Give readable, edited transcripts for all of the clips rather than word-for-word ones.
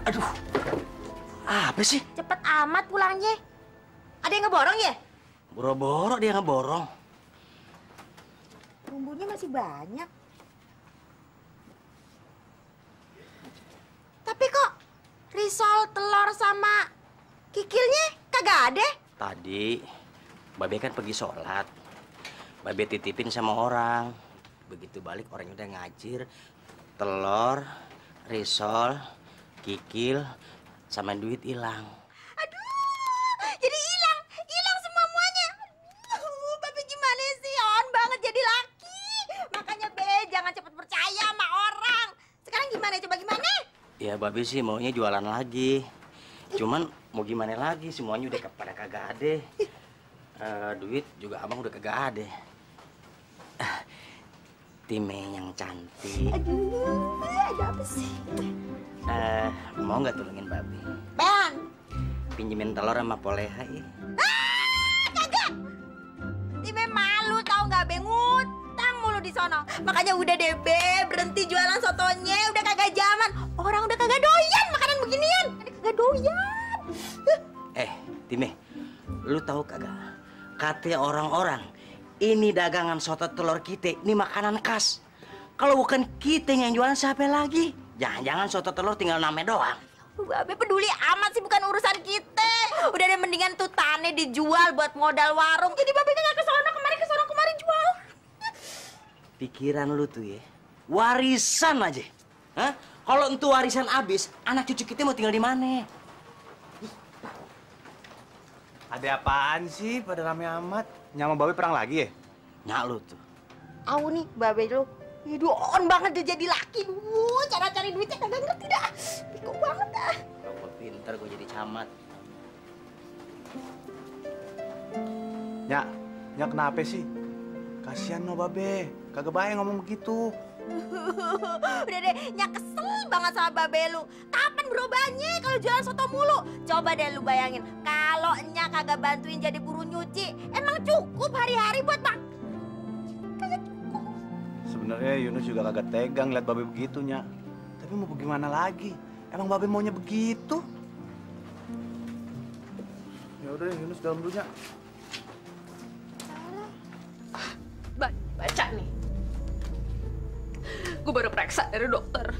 Aduh, apa sih? Cepet amat pulangnya. Ada yang ngeborong ya? Boro-boro dia ngeborong. Bumbunya masih banyak. Tapi kok risol, telur sama kikilnya kagak ada? Tadi, Babe kan pergi sholat. Babe titipin sama orang. Begitu balik orangnya udah ngajir. Telur, risol, kikil, sama duit hilang. Aduh, jadi hilang semuanya. Aduh, Babe gimana sih? On banget jadi laki. Makanya Be, jangan cepet percaya sama orang. Sekarang gimana? Coba gimana? Ya Babe sih maunya jualan lagi. Cuman mau gimana lagi, semuanya udah pada kagak ada. Duit juga abang udah kagak ada. Time yang cantik. Aduh, ada apa sih? Mau nggak tolongin Babe? Bang! Pinjemin telur sama poleha ya. Kagak! Time malu tau nggak, Be? Ngutang mulu di sono. Makanya udah deh, Be, berhenti jualan sotonya. Udah kagak zaman. Orang udah kagak doyan makanan beginian. Udah kagak doyan. Time, lu tahu kagak? Katanya orang-orang, ini dagangan soto telur kita, ini makanan khas. Kalau bukan kita yang jualan, siapa lagi? Jangan-jangan soto telur tinggal namanya doang. Babe peduli amat sih, bukan urusan kita. Udah deh mendingan tuh tanah dijual buat modal warung. Jadi Babe nggak kesana kemari jual. Pikiran lu tuh ya, warisan aja. Hah? Kalau entu warisan habis, anak cucu kita mau tinggal di mana? Ada apaan sih pada rame amat? Nyama Babe perang lagi ya? Nyak lu tuh. Au nih, Babe lu. Hidup on banget dia jadi laki. Cara cari duitnya kagak ngerti dah. Bego banget dah. Kalau gua pinter, gua jadi camat. Nyak kenapa sih? Kasihan no Babe, kagak baik ngomong begitu. Udah deh, Nyak kesel banget sama Babe lu. Kapan berubahnya kalau jualan soto mulu? Coba deh lu bayangin, kalau Nyak kagak bantuin jadi buruh nyuci, emang cukup hari-hari buat mak? Kagak cukup. Sebenarnya Yunus juga kagak tegang lihat Babe begitu, Nyak. Tapi mau bagaimana lagi? Emang Babe maunya begitu? Ya udah deh, Yunus dalam dulu, Nyak. Baca nih. Gue baru periksa dari dokter.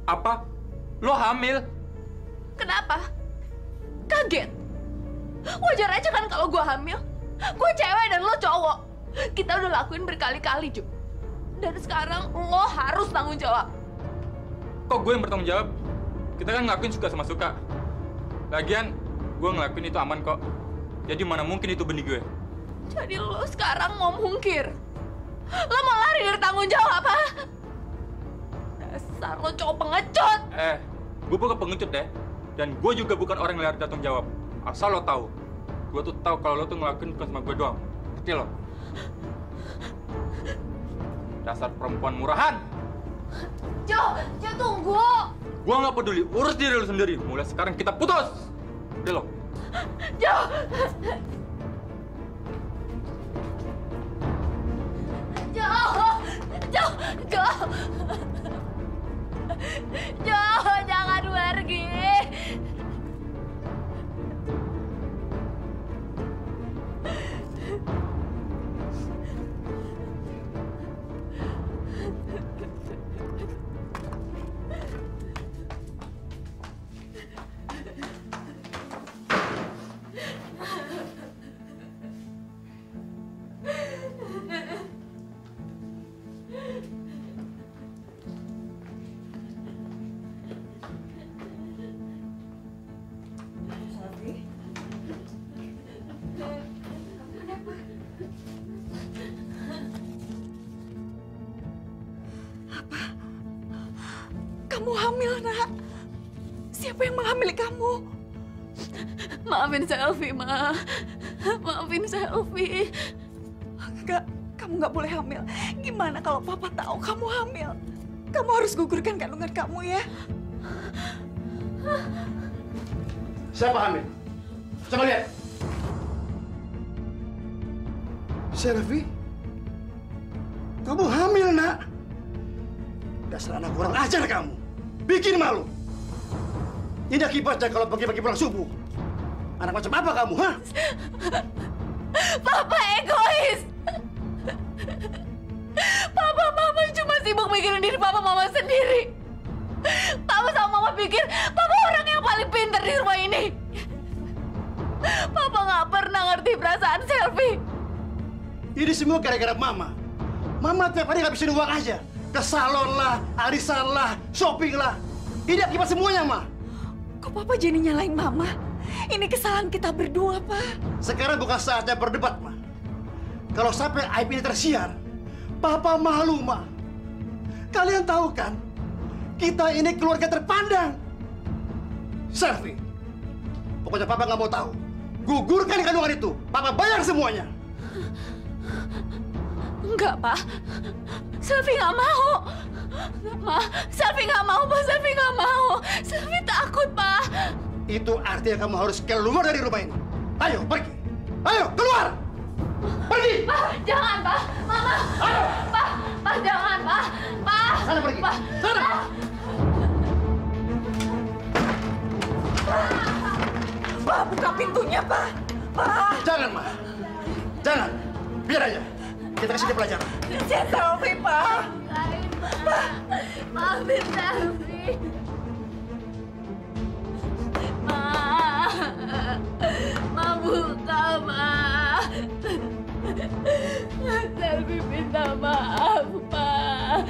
Apa? Lo hamil? Kenapa? Kaget? Wajar aja kan kalau gue hamil. Gue cewek dan lo cowok. Kita udah lakuin berkali-kali, Ju. Dan sekarang lo harus tanggung jawab. Kok gue yang bertanggung jawab? Kita kan ngelakuin suka sama suka. Lagian, gue ngelakuin itu aman kok. Jadi mana mungkin itu benih gue? Jadi lo sekarang mau mungkir? Lo mau lari dari tanggung jawab, ha? Dasar lo cowok pengecut! Gue bukan pengecut deh. Dan gue juga bukan orang yang lari dari tanggung jawab. Asal lo tahu, gue tuh tahu kalau lo tuh ngelakuin bukan sama gue doang. Ngerti lo? Dasar perempuan murahan! Jo tunggu! Gue nggak peduli, urus diri lo sendiri. Mulai sekarang kita putus! Udah lo? Jo! Jo, jangan pergi. Kamu hamil, Nak. Siapa yang menghamili kamu? Maafin Selvi, Ma. Maafin Selvi. Enggak, kamu nggak boleh hamil. Gimana kalau Papa tahu kamu hamil? Kamu harus gugurkan kandungan kamu ya. Siapa hamil? Coba lihat. Selvi, kamu hamil, Nak. Dasar anak kurang ajar kamu. Bikin malu. Ini akibatnya kalau pagi-pagi pulang subuh. Anak macam apa kamu, ha? Papa egois. Papa Mama cuma sibuk mikirin diri Papa Mama sendiri. Papa sama Mama pikir Papa orang yang paling pintar di rumah ini. Papa nggak pernah ngerti perasaan Selvi. Ini semua gara-gara Mama. Mama tiap hari ngabisin uang aja. Ke salon lah, arisan lah, shopping lah. Ini akibat semuanya, Ma. Kok Papa jadi nyalain Mama? Ini kesalahan kita berdua, Pak. Sekarang bukan saatnya berdebat, Ma. Kalau sampai aib ini tersiar, Papa malu, Ma. Kalian tahu kan, kita ini keluarga terpandang. Selvi, pokoknya Papa nggak mau tahu. Gugurkan kandungan itu. Papa bayar semuanya. Enggak, Pak. Selvi nggak mau. Ma, Selvi nggak mau, Pak. Selvi nggak mau. Selvi takut, Pak. Itu artinya kamu harus keluar dari rumah ini. Ayo, pergi. Ayo, keluar. Pergi. Pak, jangan, Pak. Mama. Ayo. Pak, jangan, Pak. Pak. Sana pergi. Pak. Sana. Pak, buka pintunya, Pak. Pak. Jangan, Ma. Jangan. Biar aja. Kita kasih dia pelajaran. Saya Selvi, Pak. Maafin Selvi. Ma buka, Ma. Selvi minta maaf, Pak.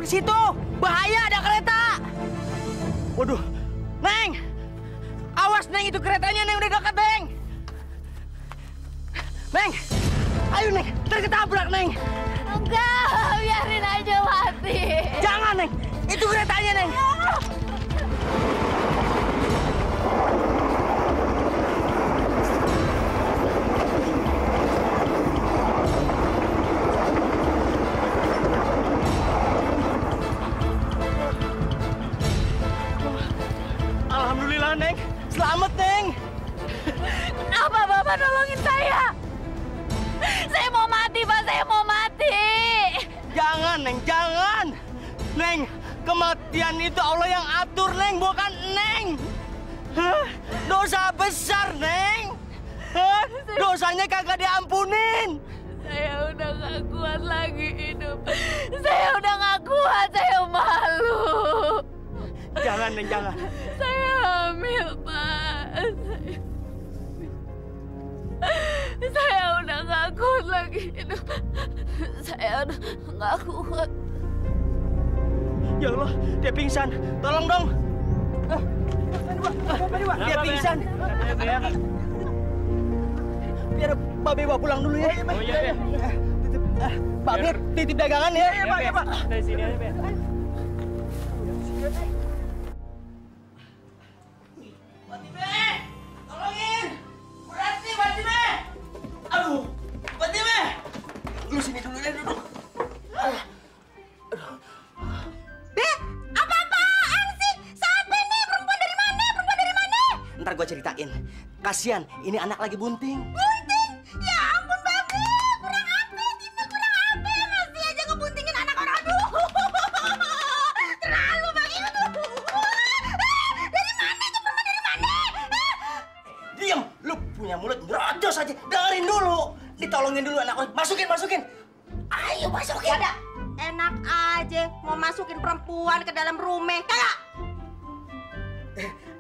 di situ. Bahaya, ada kereta. Waduh. Neng. Awas, Neng. Itu keretanya, Neng. Udah dekat, Neng. Neng. Ayo, Neng. Terketabrak, Neng. Enggak, biarin aja mati. Jangan, Neng. Itu keretanya, Neng. Alhamdulillah, Neng. Selamat, Neng. Kenapa Bapak nolongin saya? Saya mau mati, Pak. Saya mau mati. Jangan, Neng. Jangan. Neng, kematian itu Allah yang atur, Neng. Bukan Neng. Hah? Dosa besar, Neng. Hah? Dosanya kagak diampunin. Saya udah gak kuat lagi hidup. Saya udah gak kuat. Saya malu. Jangan, Neng. Jangan. Saya hamil, Pak. Saya udah nggak kuat lagi hidup. Saya udah nggak kuat. Ya Allah, dia pingsan. Tolong dong. Dia pingsan. Biar Babe bawa pulang dulu ya. Oh iya. Babe titip dagangan ya. Iya, Pak. Pak. Dari sini aja, Be. Fatime, tolongin. Berhenti, Fatime. Aduh, Fatime. Lu sini dulu deh, duduk. Be, apa-apaan sih? Siapa nih? Perempuan dari mana? Perempuan dari mana? Ntar gua ceritain. Kasian, ini anak lagi bunting. Bunting? Ya ampun, Babe. Kurang apa? Kita kurang apa? Masih aja ngebuntingin anak orang. Aduh. Terlalu, Bang. Aduh. Dari mana itu perempuan dari mana? Diam, lu punya mulut nyerocos aja. Dengerin dulu. Ditolongin dulu anak orang. Masukin. Ayo masukin. Ada. Enak aja mau masukin perempuan ke dalam rumah. Kagak.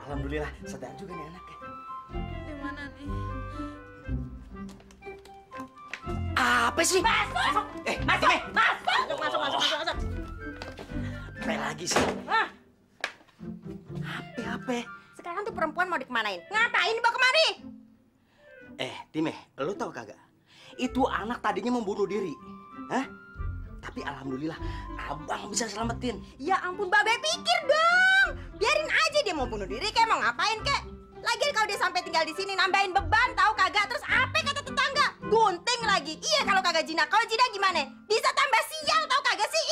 Alhamdulillah, sadar juga nih anaknya. Di mana nih? Apa sih? Masuk. Fatime. Masuk. Apa lagi sih? Hah? Apa? Sekarang tuh perempuan mau dikemanain? Ngapain dibawa kemari? Time, lu tahu kagak? Itu anak tadinya mau bunuh diri. Hah? Tapi alhamdulillah, abang bisa selamatin. Ya ampun, Babe, pikir dong. Biarin aja dia mau bunuh diri kayak mau ngapain kek. Lagian kalau dia sampai tinggal di sini nambahin beban tahu kagak. Terus apa kata tetangga? Gunting lagi. Iya kalau kagak jinak. Kalau jinak gimana? Bisa tambah sial tahu kagak sih?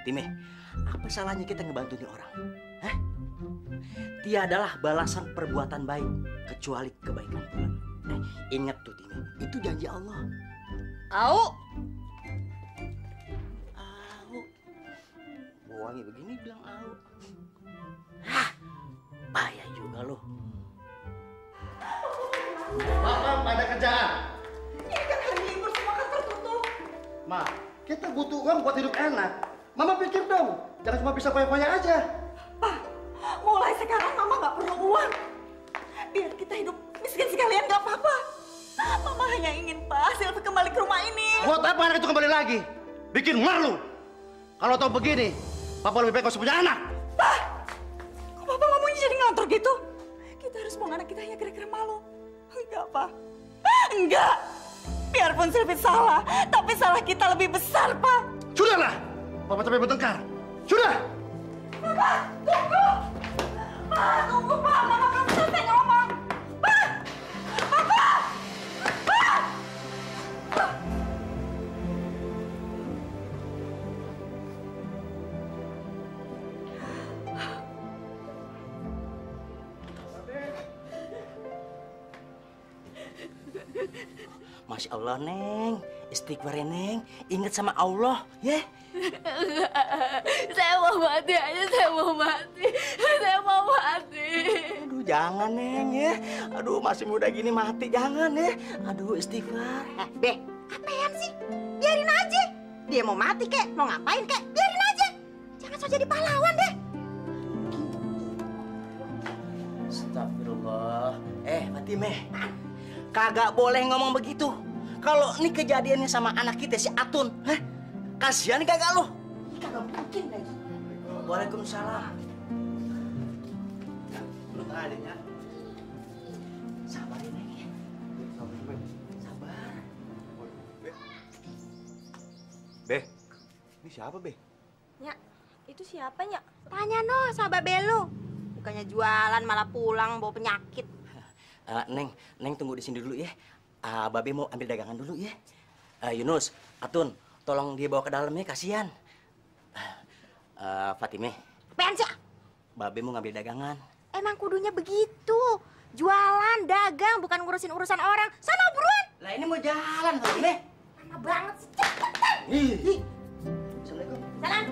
Time, apa salahnya kita ngebantu nih orang? Hah? Tiadalah balasan perbuatan baik kecuali kebaikan pula. Ingat tuh Time, itu janji Allah. Au. Wangi begini bilang au. Hah, bahaya juga lo. Bapak ada kerjaan. Ini kan hari libur, semua kantor tutup. Ma, kita butuh uang buat hidup enak. Mama pikir dong, jangan cuma bisa foya-foya aja. Pak, mulai sekarang Mama nggak perlu uang. Biar kita hidup miskin sekalian nggak apa-apa. Mama hanya ingin Pak Silvi kembali ke rumah ini. Buat apa anak itu kembali lagi? Bikin malu. Kalau tau begini, Papa lebih baik gak usah punya anak. Pak, kok Papa ngomongnya jadi ngelantur gitu? Kita harus buang anak kita hanya kira-kira malu. Enggak, Pak. Enggak. Biarpun Silvi salah, tapi salah kita lebih besar, Pak. Sudahlah, Papa capek bertengkar. Sudah. Pak, tunggu. Pak, tunggu, Pak. Mama belum selesai ngomong. Pak! Papa! Pak! Masya Allah, Neng. Istighfar ya, Neng. Ingat sama Allah, ya. Saya mau mati aja, saya mau mati. Saya mau mati. Aduh, jangan, Neng, ya. Aduh, masih muda gini mati, jangan, ya. Aduh, istighfar. Be, apaan sih? Biarin aja. Dia mau mati kek, mau ngapain kek, biarin aja. Jangan so jadi pahlawan deh. Astagfirullah. Fatime. Kagak boleh ngomong begitu. Kalau ini kejadiannya sama anak kita si Atun, kasihan kagak lo? Kagak mungkin lagi. Waalaikumsalam. Lu tengah adiknya. Sabar ya, Neng. Sabar. Be, ini siapa, Be? Ya, itu siapa, Nya? Tanya no sama Belu. Bukannya jualan malah pulang bawa penyakit. Neng tunggu di sini dulu ya. Babe mau ambil dagangan dulu ya. Yunus, Atun, tolong dia bawa ke dalam ya, kasihan. Fatime, Apaan sih? Babe mau ngambil dagangan. Emang kudunya begitu. Jualan, dagang, bukan ngurusin urusan orang. Sana buruan. Lah ini mau jalan, Fatime. Lama banget sih. Cepetan. Ih. Assalamualaikum. Salam.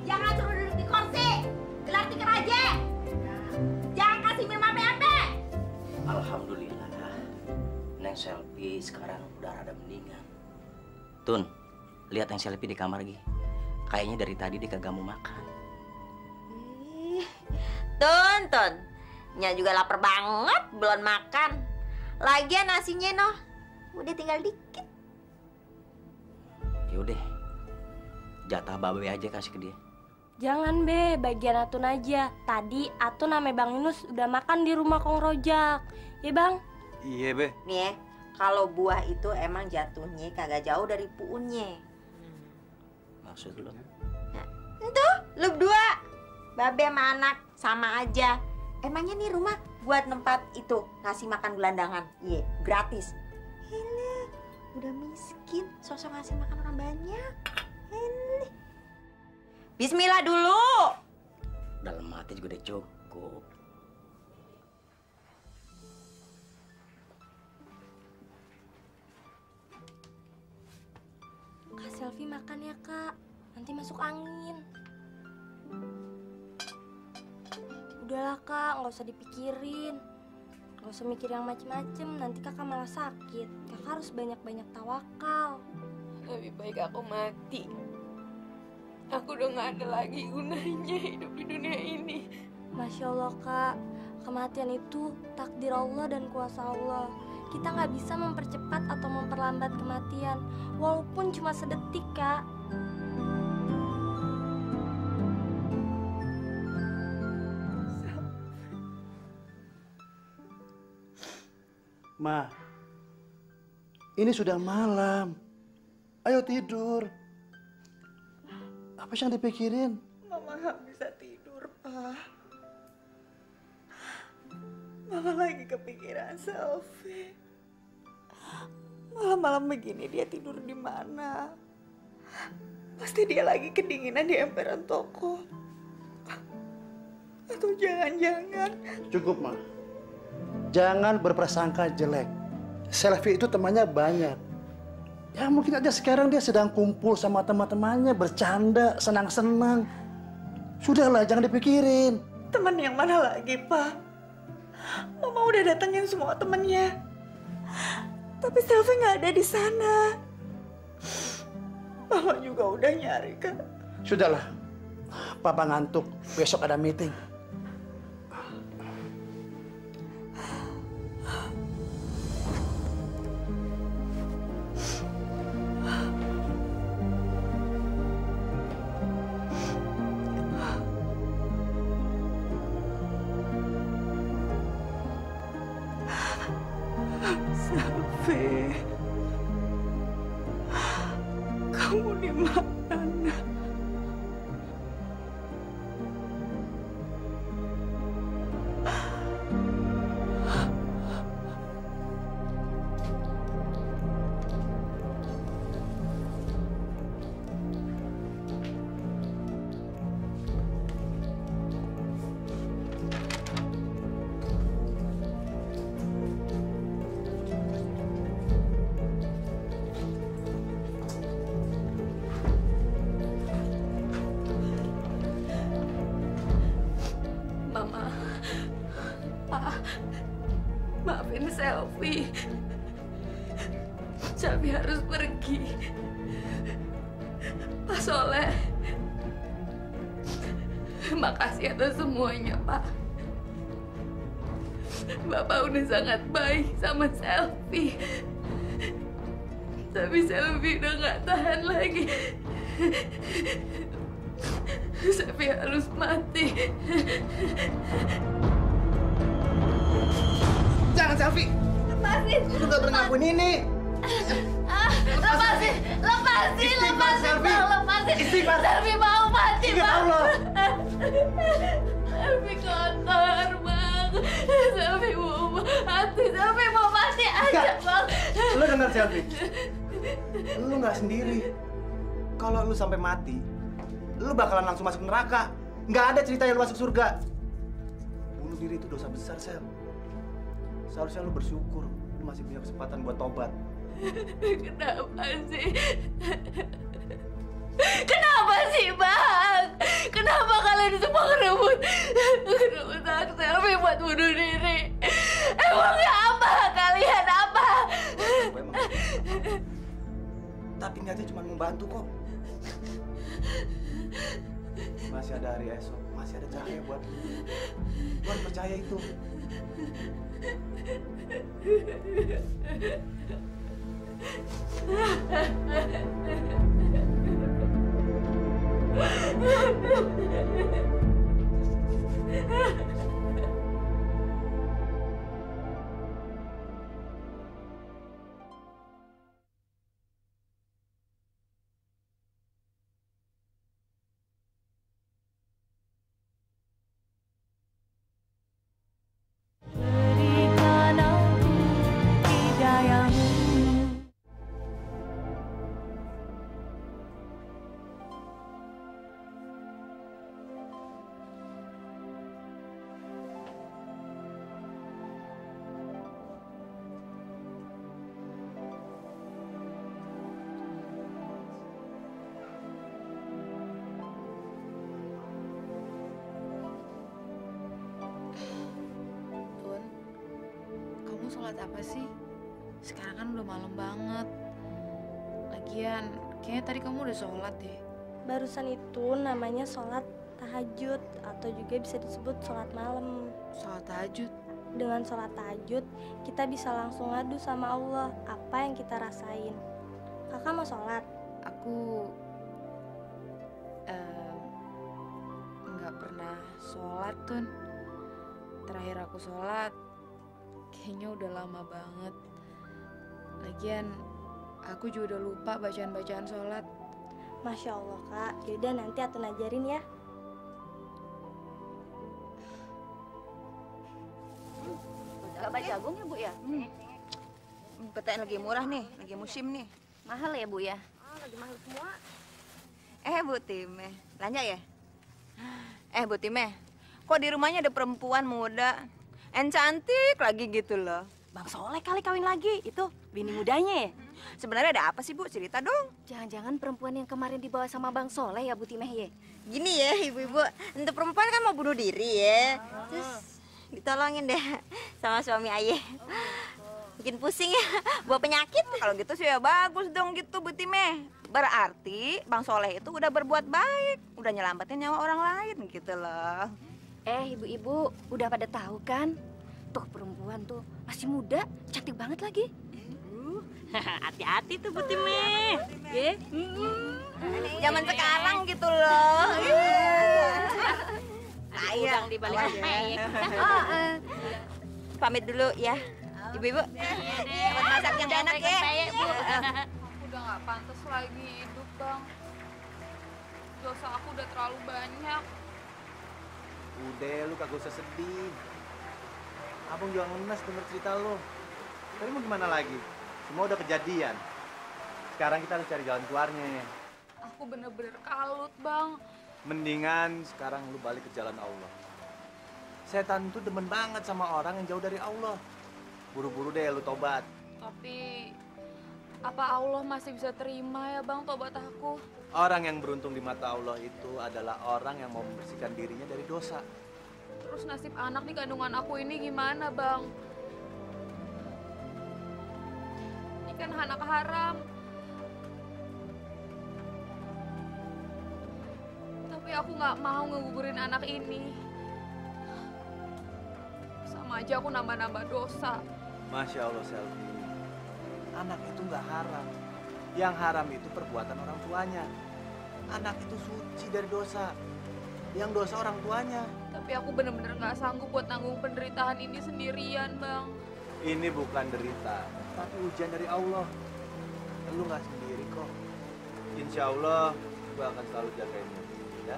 Jangan suruh duduk di kursi. Gelar tikar aja. Jangan kasih minum apa-apa. Alhamdulillah. Neng Selfie sekarang udah rada mendingan. Tun, lihat Neng Selfie di kamar lagi. Kayaknya dari tadi dia kagak mau makan. Tonton, Nya juga lapar banget, belum makan. Lagian nasinya noh, udah tinggal dikit. Yaudah, jatah babe aja kasih ke dia. Jangan be, bagian Atun aja. Tadi Atun sama Bang Yunus udah makan di rumah Kong Rojak. Ya Bang? Iya be. Nih ya, kalau buah itu emang jatuhnya kagak jauh dari puunnya. Maksud lu? Nah, itu lu berdua, babe sama anak sama aja. Emangnya nih rumah buat tempat itu ngasih makan gelandangan? Iya, gratis. Hele, udah miskin, sosok ngasih makan orang banyak. Hele. Bismillah dulu. Dalam hati juga udah cukup. Kak Selvi makan ya Kak, nanti masuk angin. Udahlah Kak, nggak usah dipikirin. Nggak usah mikir yang macem-macem, nanti kakak malah sakit. Kakak harus banyak-banyak tawakal. Lebih baik aku mati. Aku udah gak ada lagi gunanya hidup di dunia ini. Masya Allah Kak, kematian itu takdir Allah dan kuasa Allah. Kita nggak bisa mempercepat atau memperlambat kematian, walaupun cuma sedetik Kak. Ma, ini sudah malam. Ayo tidur. Apa yang dipikirin? Mama nggak bisa tidur, Pak. Mama lagi kepikiran Selvi. Malam-malam begini dia tidur di mana? Pasti dia lagi kedinginan di emperan toko. Atau jangan-jangan... Cukup, Ma. Jangan berprasangka jelek. Selvi itu temannya banyak. Ya mungkin aja sekarang dia sedang kumpul sama teman-temannya, bercanda, senang-senang. Sudahlah, jangan dipikirin. Teman yang mana lagi, Pak? Mama udah datengin semua temennya. Tapi Selvi nggak ada di sana. Mama juga udah nyari, Kak. Sudahlah, Papa ngantuk. Besok ada meeting. Selvi, kamu di mana? Mama, Pak, maafin Selvi. Selvi harus pergi. Pak Soleh, makasih atas semuanya, Pak. Bapak udah sangat baik sama Selvi. Tapi Selvi udah gak tahan lagi. Selvi harus mati. Jangan, Selvi. Lepasin. Lu gak pernah ngakuin ini. Lepasin, lepasin, Istighfar, Selvi. lepasin. Istighfar. Selvi mau mati, Ingat Bang. Allah. Selvi kotor, Bang. Selvi mau mati, Selvi mau mati aja, Enggak. Bang. Lu dengar Selvi? Lu nggak sendiri. Kalau lu sampai mati, lu bakalan langsung masuk neraka. Nggak ada cerita yang lu masuk surga. Bunuh diri itu dosa besar, Sel. Seharusnya lu bersyukur. Lu masih punya kesempatan buat tobat. Kenapa sih? Kenapa sih, Bang? Kenapa kalian semua ngerebut hak Selvi buat bunuh diri? Emangnya apa? Kalian apa? Emang. Tapi niatnya cuma membantu kok. Masih ada hari esok, masih ada cahaya buat lu. Lu harus percaya itu. Berikan aku hidayahmu. Tun, kamu sholat apa sih? Sekarang kan udah malam banget. Lagian, kayaknya tadi kamu udah sholat deh. Barusan itu namanya sholat tahajud atau juga bisa disebut sholat malam. Sholat tahajud. Dengan sholat tahajud, kita bisa langsung ngadu sama Allah apa yang kita rasain. Kakak mau sholat? Aku nggak pernah sholat, Tun. Terakhir aku sholat, kayaknya udah lama banget. Lagian, aku juga udah lupa bacaan-bacaan sholat. Masya Allah kak, yaudah nanti Atun ajarin ya. Bapak jagung ya Bu ya? Pete lagi murah nih, lagi musim nih. Mahal ya Bu ya? Lagi mahal semua. Bu Time, belanja ya? Bu Time, kok di rumahnya ada perempuan muda, cantik lagi gitu loh. Bang Soleh kali kawin lagi, itu bini mudanya ya? Sebenarnya ada apa sih Bu? Cerita dong. Jangan-jangan perempuan yang kemarin dibawa sama Bang Soleh ya Bu Timeh ya? Gini ya ibu-ibu, untuk perempuan kan mau bunuh diri ya. Terus ditolongin deh sama suami ayah. Bikin pusing ya, bawa penyakit. Kalau gitu sih ya bagus dong gitu Bu Timeh. Berarti Bang Soleh itu udah berbuat baik, udah nyelamatin nyawa orang lain gitu loh. Ibu-ibu udah pada tahu kan? Tuh perempuan tuh masih muda, cantik banget lagi. Hati-hati tuh Bu Timeh. Ya. Zaman sekarang gitu loh. Udang di balik rempeyek. Pamit dulu ya, ibu-ibu. Buat masak yang enak ya. Udah nggak pantas lagi hidup, Bang. Dosa aku udah terlalu banyak. Udah, lu kagak usah sedih. Abang juga ngenes denger cerita lu. Tapi mau gimana lagi? Semua udah kejadian. Sekarang kita harus cari jalan keluarnya. Aku bener-bener kalut, Bang. Mendingan sekarang lu balik ke jalan Allah. Setan tuh demen banget sama orang yang jauh dari Allah. Buru-buru deh lu tobat. Tapi apa Allah masih bisa terima ya, Bang, tobat aku? Orang yang beruntung di mata Allah itu adalah orang yang mau membersihkan dirinya dari dosa. Terus nasib anak di kandungan aku ini gimana, Bang? Ini kan anak haram. Tapi aku nggak mau ngegugurin anak ini. Sama aja aku nambah-nambah dosa. Masya Allah, Selvi. Anak itu nggak haram. Yang haram itu perbuatan orang tuanya. Anak itu suci dari dosa. Yang dosa orang tuanya. Tapi aku bener-bener nggak sanggup buat nanggung penderitaan ini sendirian, Bang. Ini bukan derita, tapi ujian dari Allah. Lu nggak sendiri kok. Insya Allah, gua akan selalu jagain lu. Ya?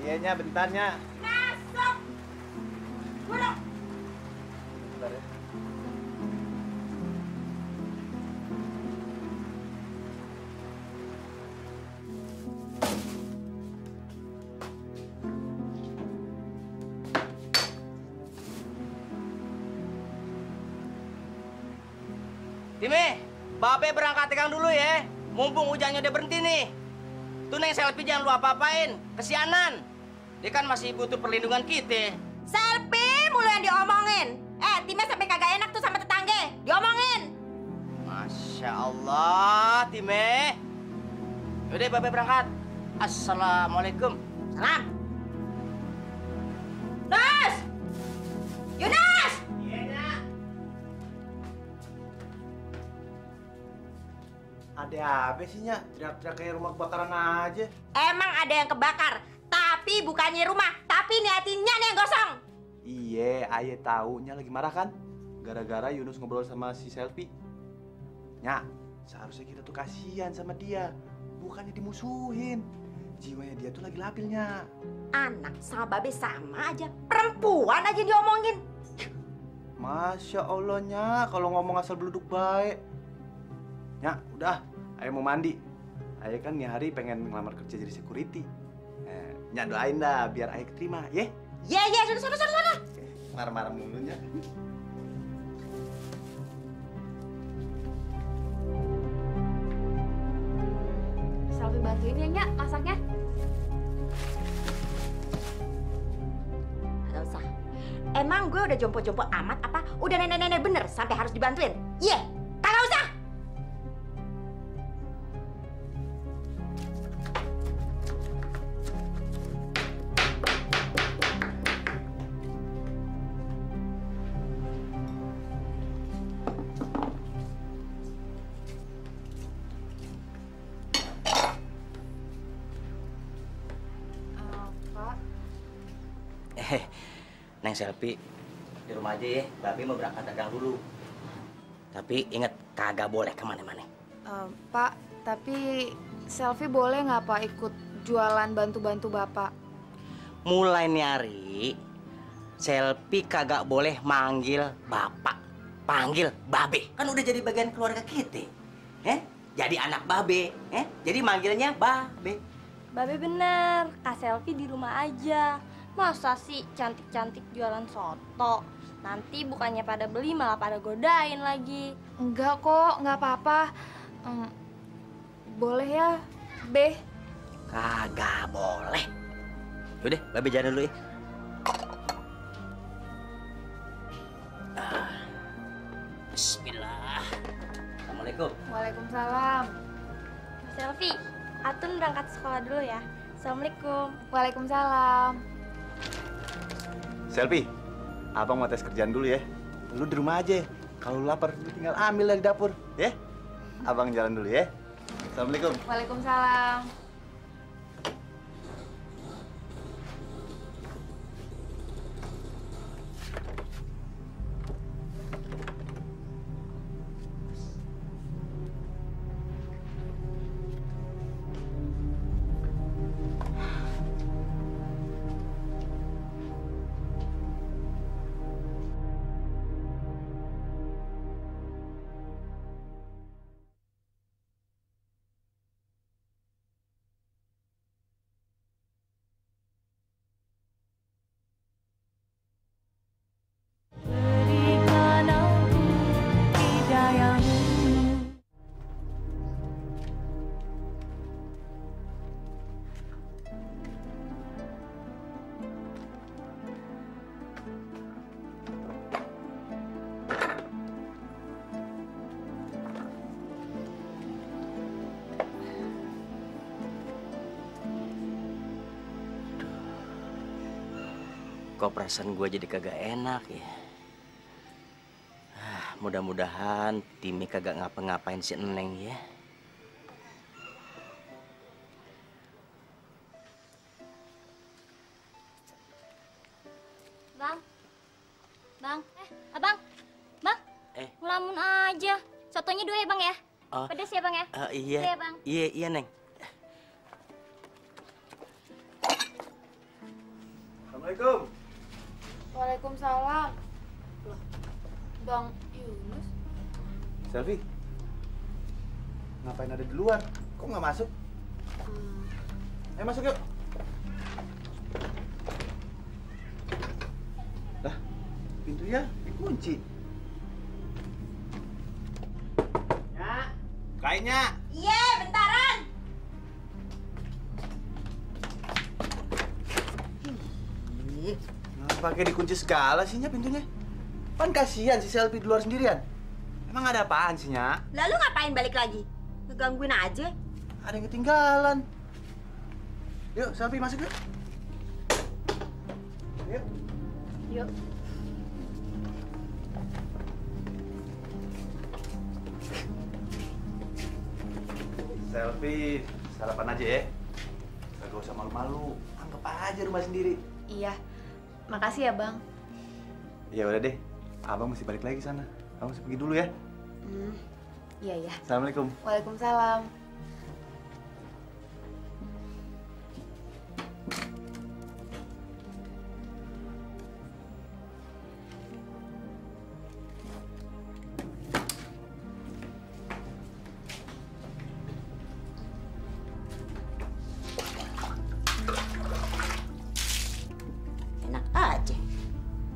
Iya, bentarnya. Masuk. Burung. Bentar ya. Time, Bape berangkat tegang dulu ya. Mumpung hujannya udah berhenti nih. Tuh Neng Selfie jangan lu apa-apain. Kesianan. Dia kan masih butuh perlindungan kita. Selfie mulu yang diomongin. Timnya sampai kagak enak tuh sama tetangga. Diomongin. Masya Allah, Time. Yaudah, Babe berangkat. Assalamualaikum. Salam. Yunus! Yunus! Iya, Nak. Ada apa sih, Nya? Teriak-teriak kayak rumah kebakaran aja. Emang ada yang kebakar, tapi bukannya rumah, tapi niatinnya nih yang gosong. Iya, Aye taunya lagi marah kan? Gara-gara Yunus ngobrol sama si Selfie. Nya, seharusnya kita tuh kasihan sama dia, bukannya dimusuhin. Jiwanya dia tuh lagi labilnya. Anak sama babe sama aja, perempuan aja diomongin. Masya Allah, Nya, kalau ngomong asal beluduk baik. Nya, udah, Aye mau mandi. Aye kan nih hari pengen ngelamar kerja jadi security. Nya doain dah biar Aye keterima, ye? Iya, sana. Marah-marah mulu, Nya. Selfie bantuin ya, Nyak, masaknya. Gak usah. Emang gue udah jompo-jompo amat apa? Udah nenek-nenek bener sampai harus dibantuin? Iya, kagak usah. Pak, Neng Selfie, di rumah aja ya. Babe mau berangkat dagang dulu. Tapi ingat, kagak boleh kemana-mana. Pak, tapi Selfie boleh nggak Pak ikut jualan bantu-bantu Bapak? Mulai nih hari, Selfie kagak boleh manggil bapak, panggil babe. Kan udah jadi bagian keluarga kita. Jadi anak babe, jadi manggilnya babe. Babe bener, Kak Selfie di rumah aja. Masa sih cantik-cantik jualan soto? Nanti bukannya pada beli malah pada godain lagi. Enggak kok, nggak apa-apa. Boleh ya, Be? Kagak boleh. Yaudah, babe jalan dulu ya. Bismillah. Assalamualaikum. Waalaikumsalam. Selfie, Atun berangkat sekolah dulu ya. Assalamualaikum. Waalaikumsalam. Selfie, abang mau tes kerjaan dulu ya. Lu di rumah aja. Kalau lu lapar, lu tinggal ambil dari dapur, ya. Abang jalan dulu ya. Assalamualaikum. Waalaikumsalam. Kok perasaan gue jadi kagak enak ya? Mudah-mudahan Timi kagak ngapa-ngapain si Neng ya. Bang, abang, bang, ngelamun aja. Sotonya 2 ya bang ya? Oh. Pedes ya bang ya? Iya. Iya, Bang. Iya Neng. Assalamualaikum. Waalaikumsalam. Loh, Bang Yunus? Selfie, ngapain ada di luar? Kok nggak masuk? Ayo masuk yuk. Lah, pintunya dikunci. Ya, kayaknya. Iya, bentaran. Pakai dikunci segala sih, Nya, pintunya. Kan kasihan si Selfie di luar sendirian. Emang ada apaan sih, Nya? Lalu ngapain balik lagi? Ngegangguin aja. Ada yang ketinggalan. Yuk, Selfie masuk yuk. Yuk. Yuk. Selfie, sarapan aja ya. Gak usah malu-malu. Anggap aja rumah sendiri. Iya, makasih ya Bang. Ya udah deh, abang mesti balik lagi sana. Abang mesti pergi dulu ya. Iya ya. Assalamualaikum. Waalaikumsalam. Enak aja.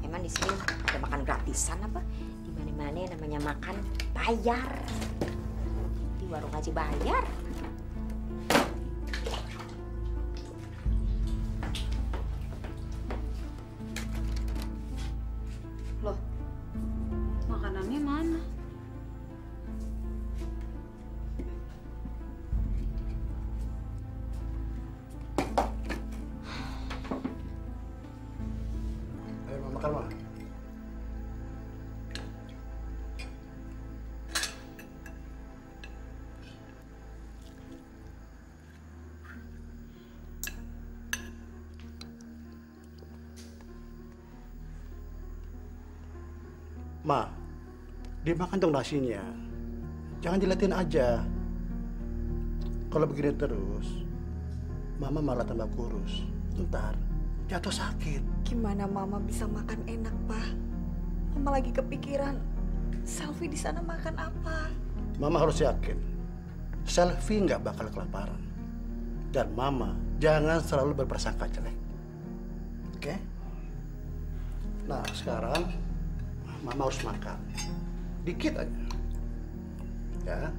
Emang di sini ada makan gratisan apa? Di mana-mana namanya makan bayar. Di warung aja bayar. Loh, makanannya mana? Ayo, Ma, makan, Ma. Ma, dimakan dong nasinya. Jangan dilatin aja. Kalau begini terus, Mama malah tambah kurus. Ntar jatuh sakit. Gimana Mama bisa makan enak, Pak? Mama lagi kepikiran Selfie di sana makan apa? Mama harus yakin, Selfie nggak bakal kelaparan. Dan Mama jangan selalu berprasangka jelek. Oke? Nah, sekarang Mama harus makan. Dikit aja. Ya.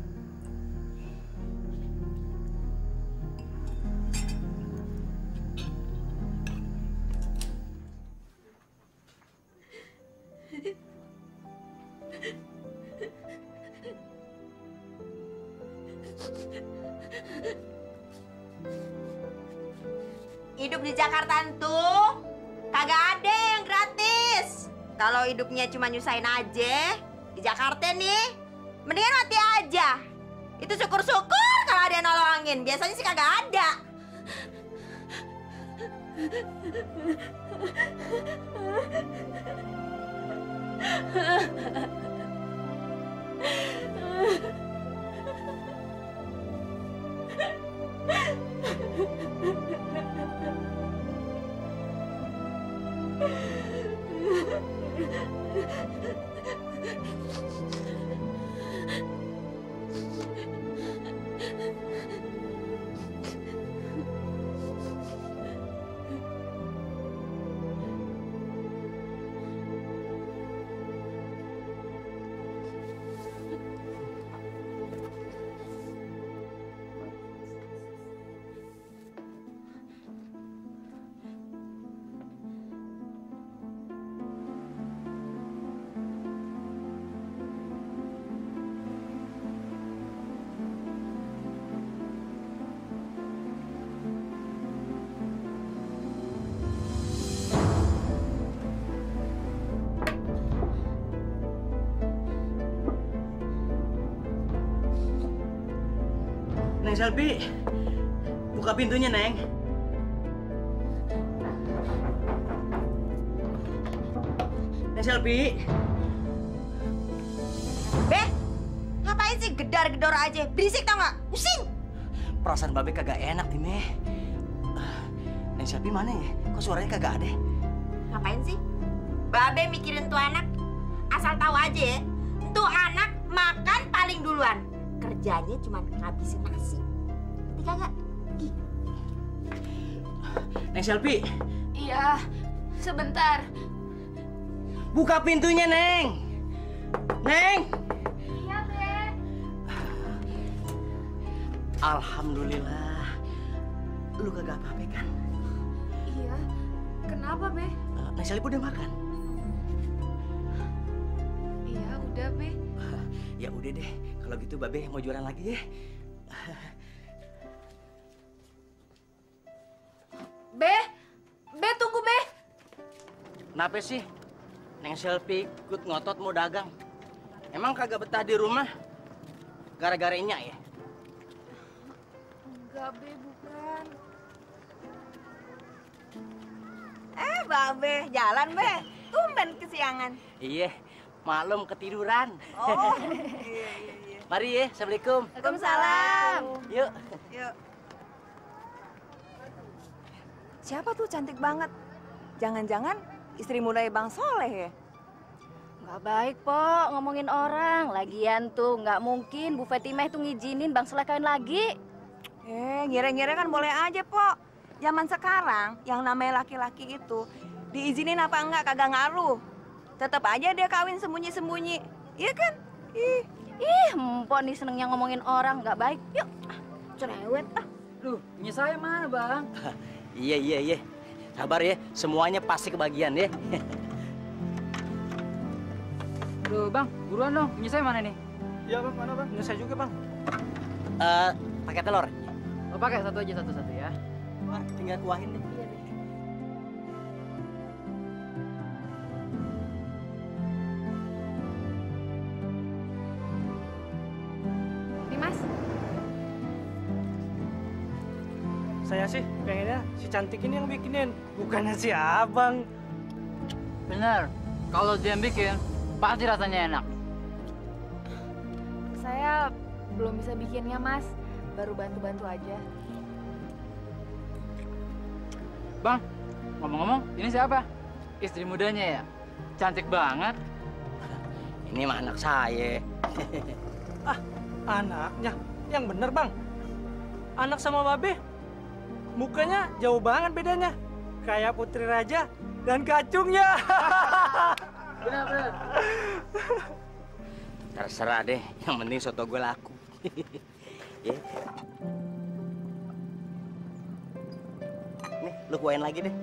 Hidup di Jakarta tuh kagak ada yang gratis. Kalau hidupnya cuma nyusahin aja di Jakarta nih, mendingan mati aja. Itu syukur-syukur kalau ada yang nolongin. Biasanya sih kagak ada. Neng Selfie, buka pintunya, Neng. Neng Selfie. Be, ngapain sih gedar-gedor aja? Berisik tau nggak? Pusing. Perasaan Babe kagak enak, Time. Neng Selfie mana ya? Kok suaranya kagak ada? Ngapain sih? Babe mikirin tuh anak. Asal tahu aja ya, tuh anak makan paling duluan. Kerjanya cuma ngabisin nasi. Ngerti kagak? Ih. Neng Selfie, Iya, sebentar. buka pintunya, Neng. Neng. Iya, Be. Alhamdulillah. Lu kagak apa-apa kan? Iya, kenapa Be? Neng Selvi udah makan? Iya, udah, Be. Ya udah deh, kalau gitu Babe mau jualan lagi ya. Be, tunggu Be. Kenapa sih? Neng Selvi ikut ngotot mau dagang. Emang kagak betah di rumah? Gara-gara Nya ya? Enggak, Be, bukan. Babe, jalan Be. Tumben kesiangan. Iya, maklum ketiduran. Oh, iya. Mari ya, Assalamualaikum. Waalaikumsalam. Yuk. Yuk. Siapa tuh cantik banget? Jangan-jangan istri muda Bang Soleh ya? Nggak baik, Po, ngomongin orang. Lagian tuh nggak mungkin Bu Fatimah tuh ngizinin Bang Soleh kawin lagi. Ngira-ngira kan boleh aja, Po. Zaman sekarang, yang namanya laki-laki itu, diizinin apa enggak kagak ngaruh. Tetap aja dia kawin sembunyi-sembunyi. Iya kan? Mpok nih senengnya ngomongin orang. Nggak baik. Yuk, cerewet ah. Duh, punya saya mana, Bang? Iya. Sabar ya, semuanya pasti kebagian ya. Duh, Bang, buruan dong. Punya saya mana nih? Iya bang, mana bang? Punya saya juga bang. Pakai telur. Oh, pakai satu aja, satu-satu ya. Tinggal kuahin deh. Nih, Mas. Saya sih pengennya si cantik ini yang bikinin, bukannya si abang. Bener. Kalau dia yang bikin, pasti rasanya enak. Saya belum bisa bikinnya, Mas. Baru bantu-bantu aja. Bang, ngomong-ngomong, ini siapa? Istri mudanya ya? Cantik banget. Ini mah anak saya. Anaknya, yang bener bang. Anak sama Babe, mukanya jauh banget bedanya. Kayak Putri Raja dan kacungnya. Bener. Terserah deh, yang penting soto gue laku. Ya. Nih, lu kuain lagi deh.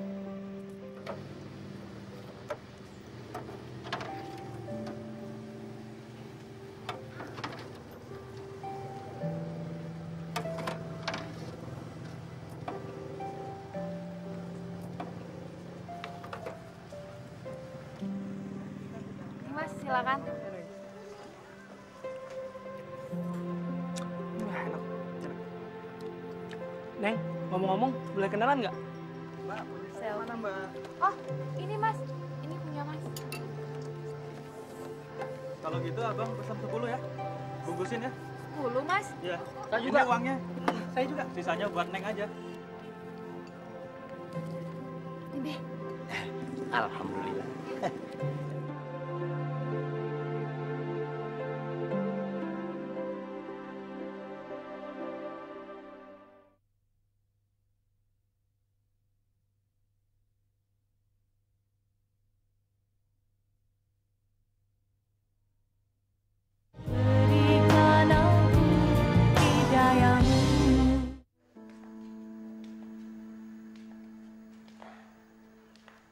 Nih, Mas, silakan. Enak. Neng, ngomong-ngomong, boleh kenalan nggak? Mana, Mbak? Oh, ini Mas. Ini punya Mas. Kalau gitu abang pesan 10 ya. Bungkusin ya. 10, Mas. Iya. Saya Ini juga. uangnya. Saya juga. Sisanya buat Neng aja. Nih, Be. Alhamdulillah.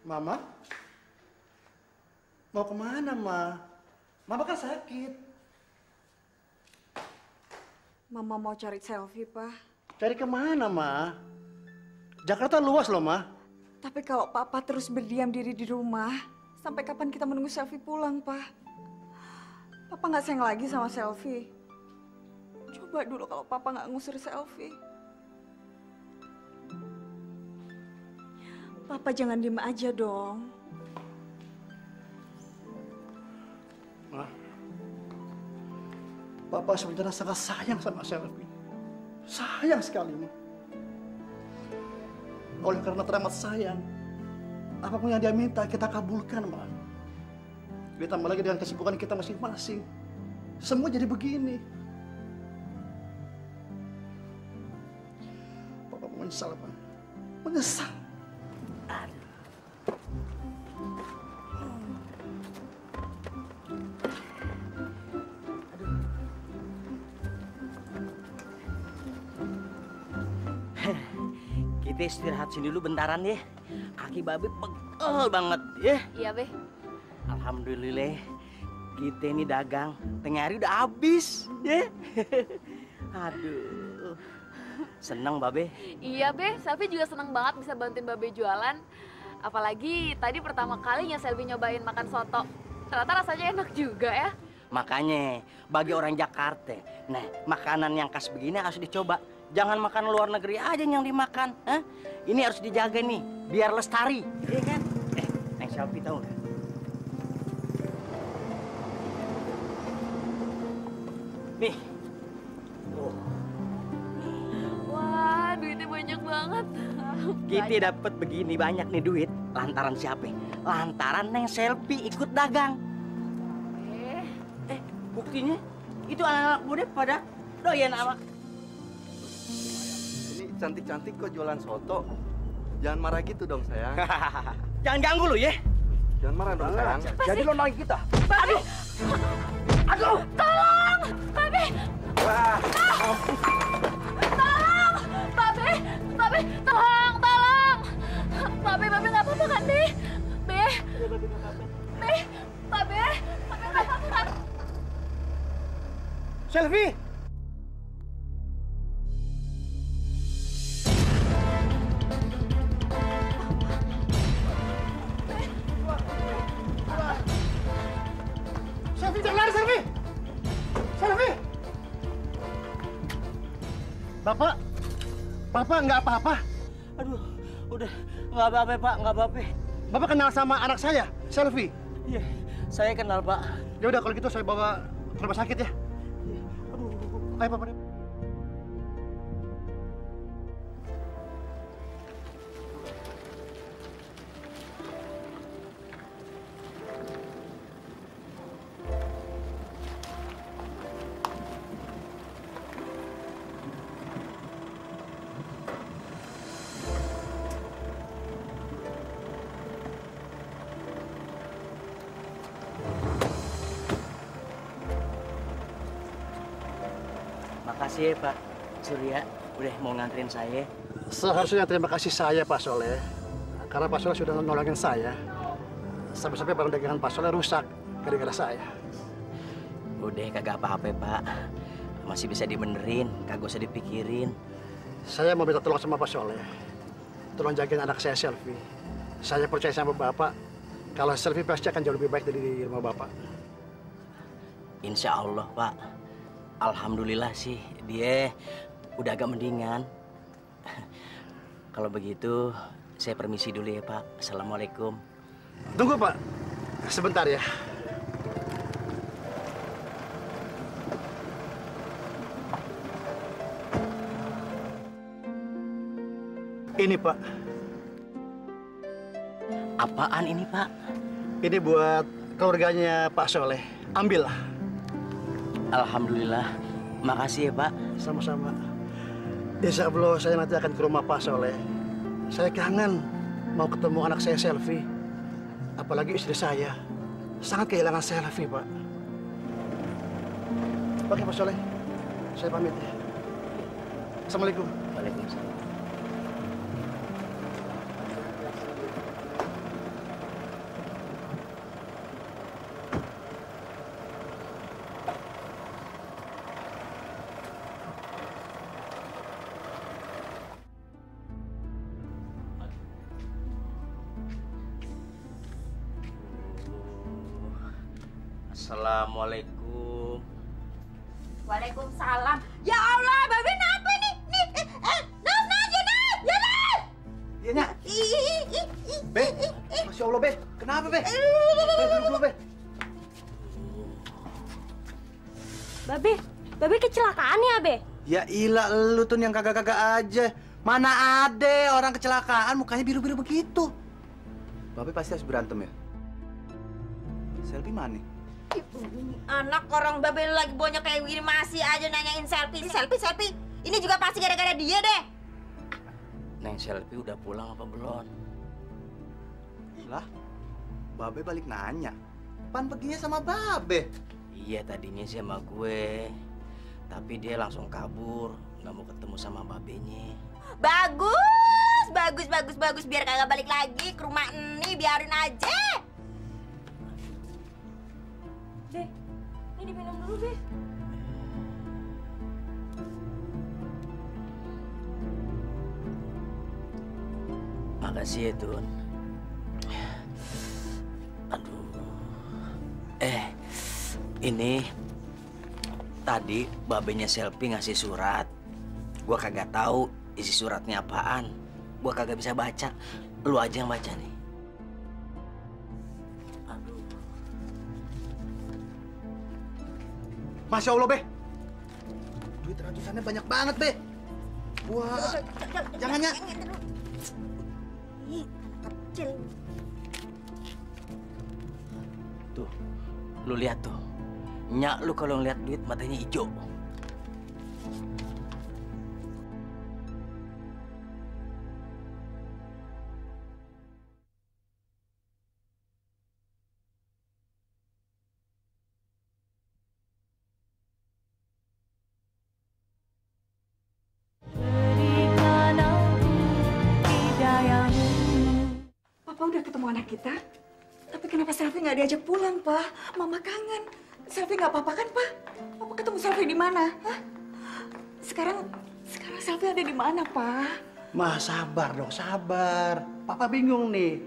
Mama? Mau kemana, Ma? Mama kan sakit. Mama mau cari selfie, Pak. Cari kemana, Ma? Jakarta luas loh, Ma. Tapi kalau Papa terus berdiam diri di rumah, sampai kapan kita menunggu selfie pulang, Pak? Papa nggak sayang lagi sama selfie. Coba dulu kalau Papa nggak ngusir selfie. Papa jangan diem aja dong. Ma, Papa sebenarnya sangat sayang sama Selvi. Sayang sekali, Ma. Oleh karena teramat sayang, apapun yang dia minta kita kabulkan, Ma. Ditambah lagi dengan kesibukan kita masing-masing, semua jadi begini. Papa menyesal, Ma. Menyesal. kita istirahat sini dulu bentaran ya. Kaki babe pegel banget ya. Iya, Be. Alhamdulillah kita ini dagang tengah hari udah habis ya. Aduh, seneng babe. Iya, Be. Selvi juga seneng banget bisa bantuin Babe jualan. Apalagi tadi pertama kalinya Selvi nyobain makan soto. Ternyata rasanya enak juga ya. Makanya bagi orang Jakarta, nah makanan yang khas begini harus dicoba. Jangan makan luar negeri aja yang dimakan. Ini harus dijaga nih, biar lestari. Iya kan? Neng Selvi tahu nggak? Nih. Wah, duitnya banyak banget. Kita dapat begini banyak nih duit. Lantaran siapa? Lantaran Neng Selvi ikut dagang. Buktinya itu anak-anak muda pada doyan sama. Ini cantik-cantik kok jualan soto. Jangan marah gitu dong, sayang. Jangan ganggu lu ya. Jangan marah dong, sayang. Jadi lo nangis kita. Aduh. Aduh. Tolong, Babe. Wah. Tolong, Babe. Babe, tolong. Babe nggak apa-apa kan, Be? Be. Babe nggak apa-apa kan? Selvi! Selvi, jangan lari, Selvi! Selvi! Bapak nggak apa-apa? Aduh, udah nggak apa-apa Pak, nggak apa-apa. Bapak kenal sama anak saya, Selvi? Iya, saya kenal Pak. Ya udah kalau gitu saya bawa ke rumah sakit ya. Ayo Bapak. Makasih ya Pak Surya, udah mau nganterin saya. Seharusnya terima kasih saya Pak Soleh, karena Pak Soleh sudah nolongin saya. Sampai-sampai barang dagangan Pak Soleh rusak gara-gara saya. Udah kagak apa-apa Pak, masih bisa dibenerin, kagak usah dipikirin. Saya mau minta tolong sama Pak Soleh, tolong jagain anak saya Selvi. Saya percaya sama Bapak, kalau Selvi pasti akan jauh lebih baik dari rumah Bapak. Insya Allah Pak, alhamdulillah sih dia udah agak mendingan. Kalau begitu saya permisi dulu ya Pak. Assalamualaikum. Tunggu Pak, sebentar ya. Ini Pak. Apaan ini Pak? Ini buat keluarganya Pak Soleh. Ambillah. Alhamdulillah. Makasih ya Pak. Sama-sama. Insya Allah saya nanti akan ke rumah Pak Soleh. Saya kangen mau ketemu anak saya Selvi. Apalagi istri saya. Sangat kehilangan Selvi Pak. Oke Pak Soleh. Saya pamit ya. Assalamualaikum. Waalaikumsalam. Assalamualaikum. Waalaikumsalam. Ya Allah, Babe kenapa nih? Nas, ya Nas. Iya, Nya. Be, Masya Allah, Be. Kenapa, Be? Duduk dulu, Be. Babe kecelakaan ya, Be? Ya ilah, lu tuh yang kagak-kagak aja. Mana ada orang kecelakaan mukanya biru-biru begitu. Babe pasti harus berantem ya? Selvi mana? Anak orang Babe lagi bonyok kayak begini masih aja nanyain selfie. Ini juga pasti gara-gara dia deh. Neng Selvi udah pulang apa belum? Lah, Babe balik nanya. Pan perginya sama Babe. Iya tadinya sih sama gue, tapi dia langsung kabur, nggak mau ketemu sama babenya. Bagus Bagus. Biar kagak balik lagi ke rumah ini, biarin aja. Be, ini diminum dulu, Be. Makasih ya, Tun. Aduh. Ini tadi babenya Selfie ngasih surat. Gua kagak tahu isi suratnya apaan. Gua kagak bisa baca. Lu aja yang baca nih. Masya Allah, Be. Duit ratusannya banyak banget, Be. Wah, jangan, Nyak. Kecil. Tuh, lu lihat tuh. Nyak lu kalau ngeliat duit matanya hijau. Papa udah ketemu anak kita. Tapi kenapa Selfie nggak diajak pulang, Pak? Mama kangen. Selfie nggak apa-apa kan, Pak? Papa ketemu Selfie di mana? Hah? Sekarang Selfie ada di mana, Pak? Ma, sabar dong, sabar. Papa bingung nih.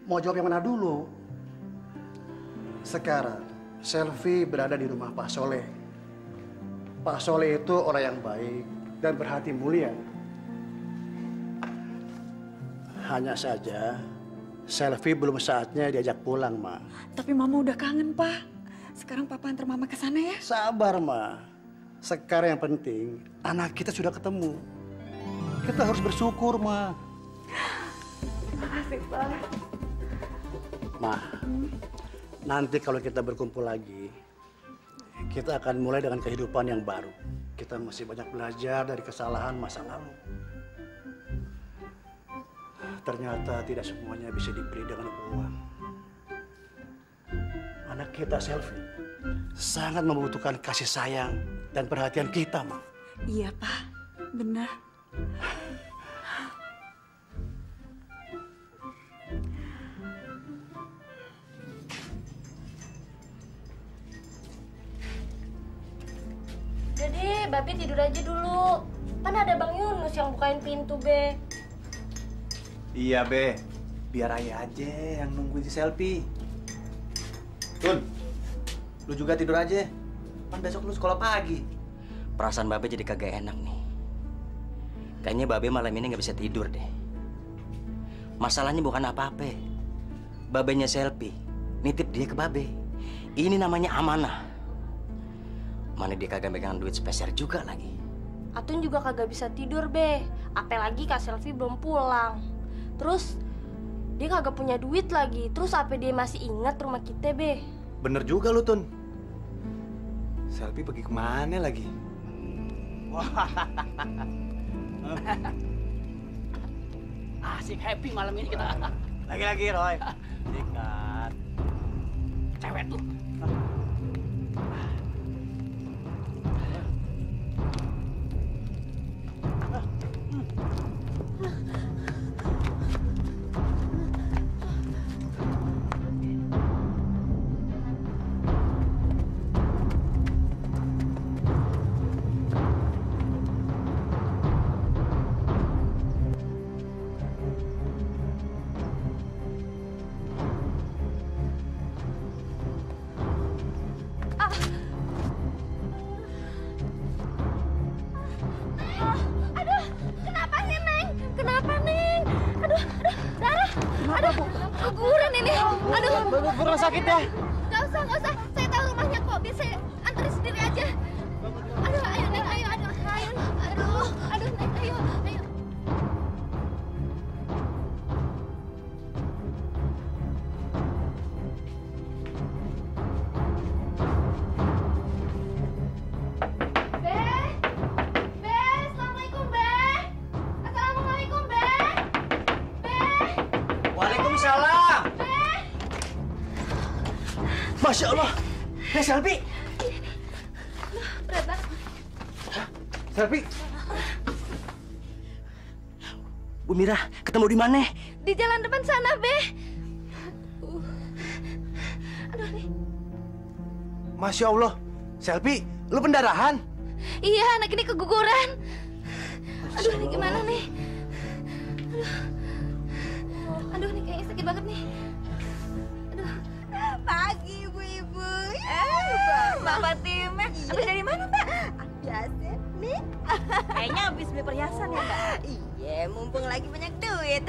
Mau jawab yang mana dulu? Sekarang, Selfie berada di rumah Pak Soleh. Pak Soleh itu orang yang baik dan berhati mulia. Hanya saja, Selfie belum saatnya diajak pulang, Ma. Tapi Mama udah kangen, Pak. Sekarang Papa antar Mama ke sana ya. Sabar, Ma. Sekarang yang penting, anak kita sudah ketemu. Kita harus bersyukur, Ma. Terima kasih, Pak. Ma, nanti kalau kita berkumpul lagi, kita akan mulai dengan kehidupan yang baru. Kita masih banyak belajar dari kesalahan masa lalu. Ternyata tidak semuanya bisa dibeli dengan uang. Anak kita, Selfie, sangat membutuhkan kasih sayang dan perhatian kita, Ma. Iya, Pak. Benar. Udah deh, Babe tidur aja dulu. Kan ada Bang Yunus yang bukain pintu, Be. Iya, Be. Biar Ayah aja yang nungguin si Selfie. Tun, lu juga tidur aja. Kan besok lu sekolah pagi. Perasaan Babe jadi kagak enak nih. Kayaknya Babe malam ini nggak bisa tidur deh. Masalahnya bukan apa-apa. Babenya Selfie nitip dia ke Babe. Ini namanya amanah. Mana dia kagak megang duit spesial juga lagi. Atun juga kagak bisa tidur, Be. Apalagi Kak Selfie belum pulang. Terus dia kagak punya duit lagi. Terus apa dia masih ingat rumah kita, Be? Bener juga lu, Tun. Selfie pergi kemana lagi? Asik happy malam ini kita. Lagi-lagi, Roy. Sikat. Cewek tuh. Kurang sakit ya? Gak usah. Saya tahu rumahnya kok. Biar saya anterin sendiri aja. Aduh, ayo, Neng. Ayo. Aduh, Neng. Ayo. Assalamualaikum, Be. Assalamualaikum, Be. Waalaikumsalam. Masya Allah. Selfie. Berat banget. Selfie. Bu Mira, ketemu di mana? Di jalan depan sana, Be. Aduh nih. Masya Allah, Selvi, lu pendarahan? Iya, anak ini keguguran. Aduh, ini gimana nih? Aduh, ini kayaknya sakit banget nih. Aduh. Pagi ibu-ibu. Mbak Fatimah. Habis dari mana, Mbak? Biasa nih. Kayaknya habis beli perhiasan ya, Mbak? Iya, mumpung lagi banyak duit.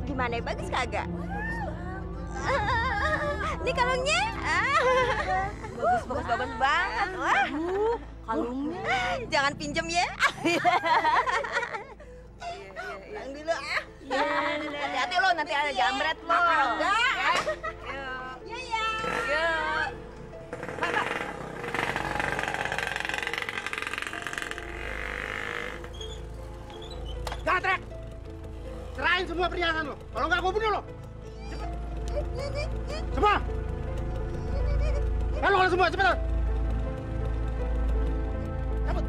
Gimana, bagus kagak? Ini kalungnya. Bagus banget. Wah. Kalungnya. Jangan pinjem ya. Pulang dulu ah. Hati-hati lo, nanti ada jambret lo. Enggak. Iya, iya. Yuk. Mbak. Gatrek! Serahin semua perhiasan lo. Kalau nggak gue bunuh lo. Semua! Halo kalau semua, cepetan! Cabut!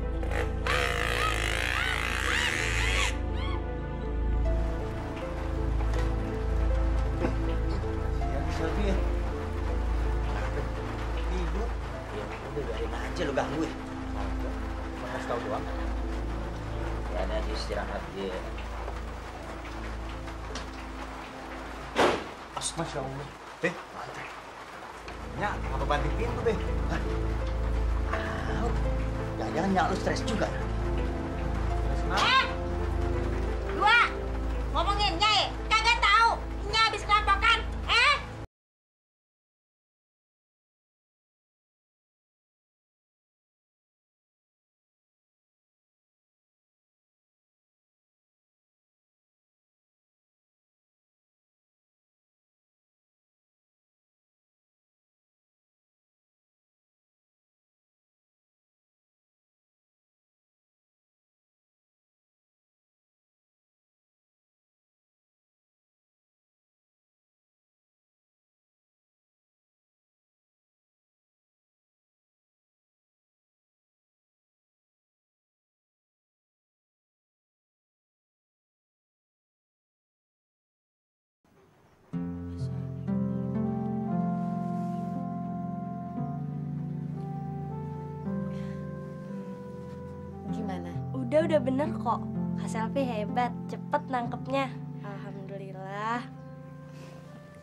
Selvi ya? Ibu? Ya udah biarin aja lu ganggu ya. Cuma kasih tahu doang. Ya ada di istirahat dia. Masya Allah. Beh, Nyak, apa banting pintu, Beh? Jangan-jangan nyak lu stres juga. Dua. Ngomongin Nyai, kagak tahu. Nyai habis kerampokan. Gimana? Udah bener kok. Kak Selvi hebat, cepet nangkepnya. Alhamdulillah.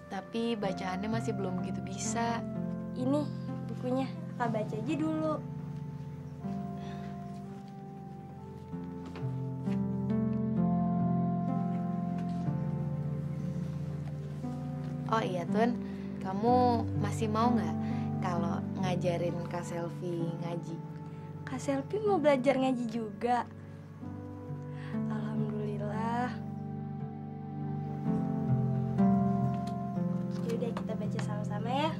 Tapi bacaannya masih belum begitu bisa. Ini bukunya, Kak baca aja dulu. Oh iya Tun, kamu masih mau nggak kalau ngajarin Kak Selvi ngaji? Kak Selvi mau belajar ngaji juga. Alhamdulillah. Yaudah kita baca sama-sama ya.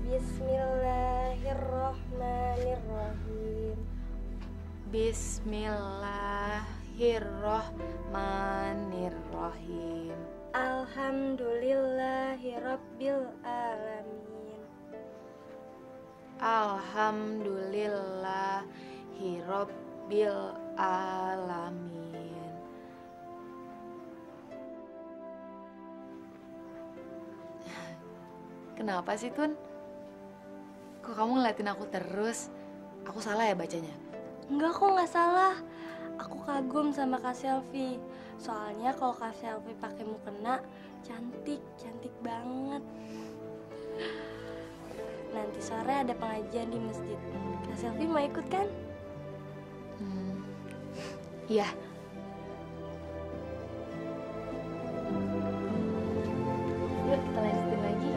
Bismillahirrahmanirrahim. Bismillahirrahmanirrahim. Alhamdulillahirabbil alamin. Alhamdulillahirabbil alamin. Kenapa sih Tun? Kok kamu ngeliatin aku terus? Aku salah ya bacanya? Enggak kok, nggak salah. Aku kagum sama Kak Selvi. Soalnya kalau Kak Selvi pakai mukena cantik banget. Nanti sore ada pengajian di masjid. Kak Selvi mau ikut kan? Iya. Yuk kita lanjutin lagi.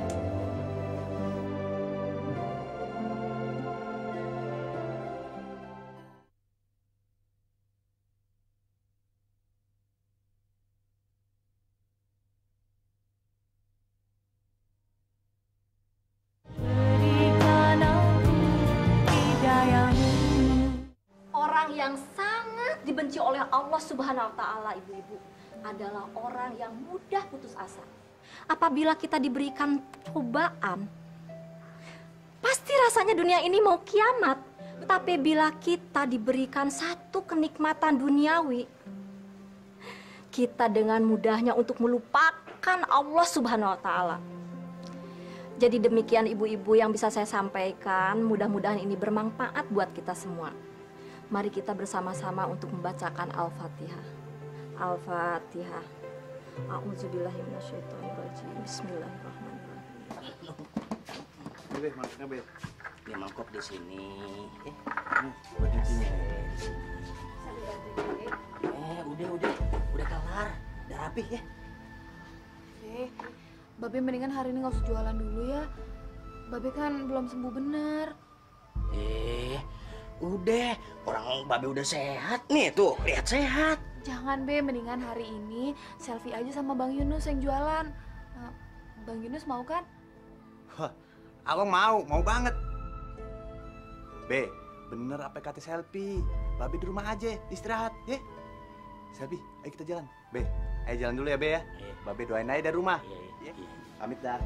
Orang yang sangat dibenci oleh Allah Subhanahu wa Ta'ala, ibu-ibu, adalah orang yang mudah putus asa. Apabila kita diberikan cobaan, pasti rasanya Bukannya dunia ini mau kiamat, tapi bila kita diberikan satu kenikmatan duniawi, kita dengan mudahnya untuk melupakan Allah Subhanahu wa Ta'ala. Jadi demikian ibu-ibu yang bisa saya sampaikan, mudah-mudahan ini bermanfaat buat kita semua. Mari kita bersama-sama untuk membacakan Al-Fatihah. Al-Fatihah. A'udzubillahi minasyaitonirrajim. Bismillahirrahmanirrahim. Be, maksudnya Be. Ini mangkok di sini. Buat nyucinya. Udah kelar. Udah rapi ya. Babe mendingan hari ini nggak usah jualan dulu ya. Babe kan belum sembuh bener. Udah. Orang Babe udah sehat nih tuh. Lihat sehat. Jangan Be, mendingan hari ini selfie aja sama Bang Yunus yang jualan. Bang Yunus mau kan? Wah, abang mau banget. Be, bener apa kata selfie. Babe di rumah aja, istirahat, ya. Selfie, ayo kita jalan. Be, ayo jalan dulu ya, Be ya. Babe doain aja dari rumah. Iya. Pamit dah.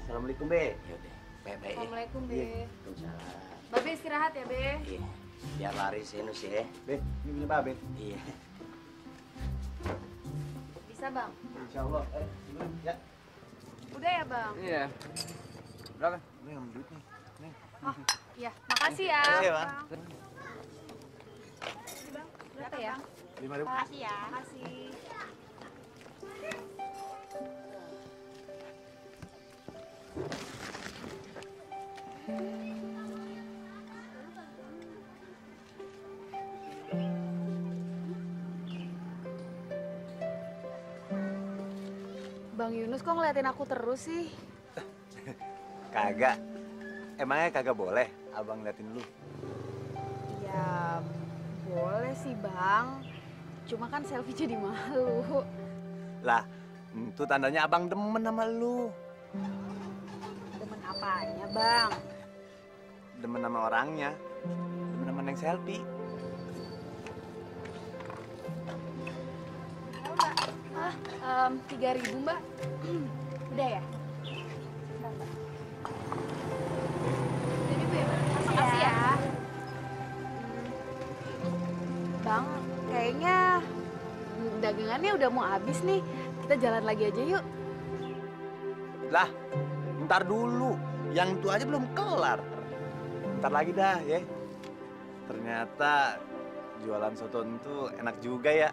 Assalamualaikum, Be. Yaudah, baik-baik. Assalamualaikum, Be. Waalaikumsalam. Babe istirahat ya, Be. Iya. Biar laris ya, Nus ya. Be, ini punya Babe. Iya. Bisa, Bang? Insya Allah. Ya. Udah ya, Bang? Iya. Berapa? Ini yang duit nih. Nih. Oh, iya. Makasih ya. Makasih ya, Bang. Berapa ya? 5.000. Makasih ya. Makasih. Bang Yunus kok ngeliatin aku terus sih? Kagak. Emangnya kagak boleh abang liatin lu? Ya, boleh sih Bang. Cuma kan selfie jadi malu. Lah, itu tandanya abang demen sama lu. Demen apanya Bang? Demen sama orangnya. Demen sama yang selfie. 3.000 Mbak. Udah ya? Jadi Bu ya, makasih ya. Bang, kayaknya dagangannya udah mau habis nih. Kita jalan lagi aja yuk. Lah, ntar dulu. Yang itu aja belum kelar. Ntar lagi dah ya. Ternyata jualan soto itu enak juga ya.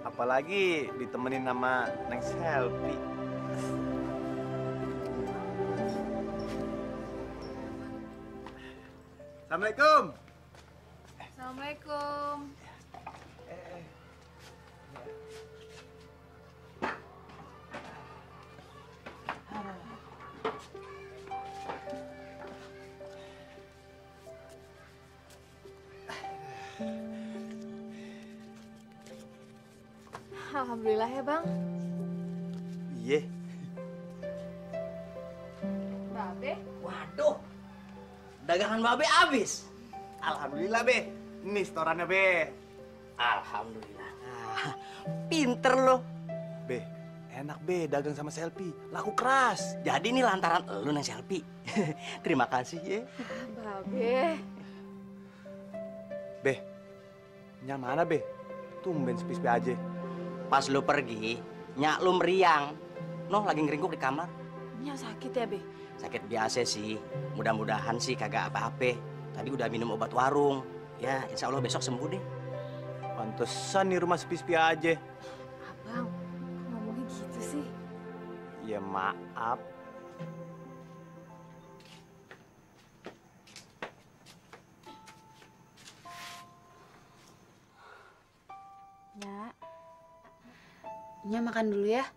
Apalagi ditemenin sama Neng Selfie. Assalamualaikum. Assalamualaikum. Alhamdulillah ya Bang. Iya. Babe. Waduh. Dagangan Babe habis. Alhamdulillah Be. Ini setorannya Be. Alhamdulillah. Pinter lo. Be, enak Be dagang sama Selfie. Laku keras. Jadi ini lantaran lu Neng Selfie. Terima kasih ya. Babe. Be, nya mana Be? Tumben sepi-sepi aja. Pas lu pergi, nyak lu meriang. Noh lagi ngeringkuk di kamar. Nya sakit ya Be? Sakit biasa sih. Mudah-mudahan sih kagak apa-apa. Tadi udah minum obat warung. Ya, insya Allah besok sembuh deh. Pantesan nih rumah sepi-sepi aja. Abang, ngomongnya gitu sih. Ya maaf. Nya makan dulu ya.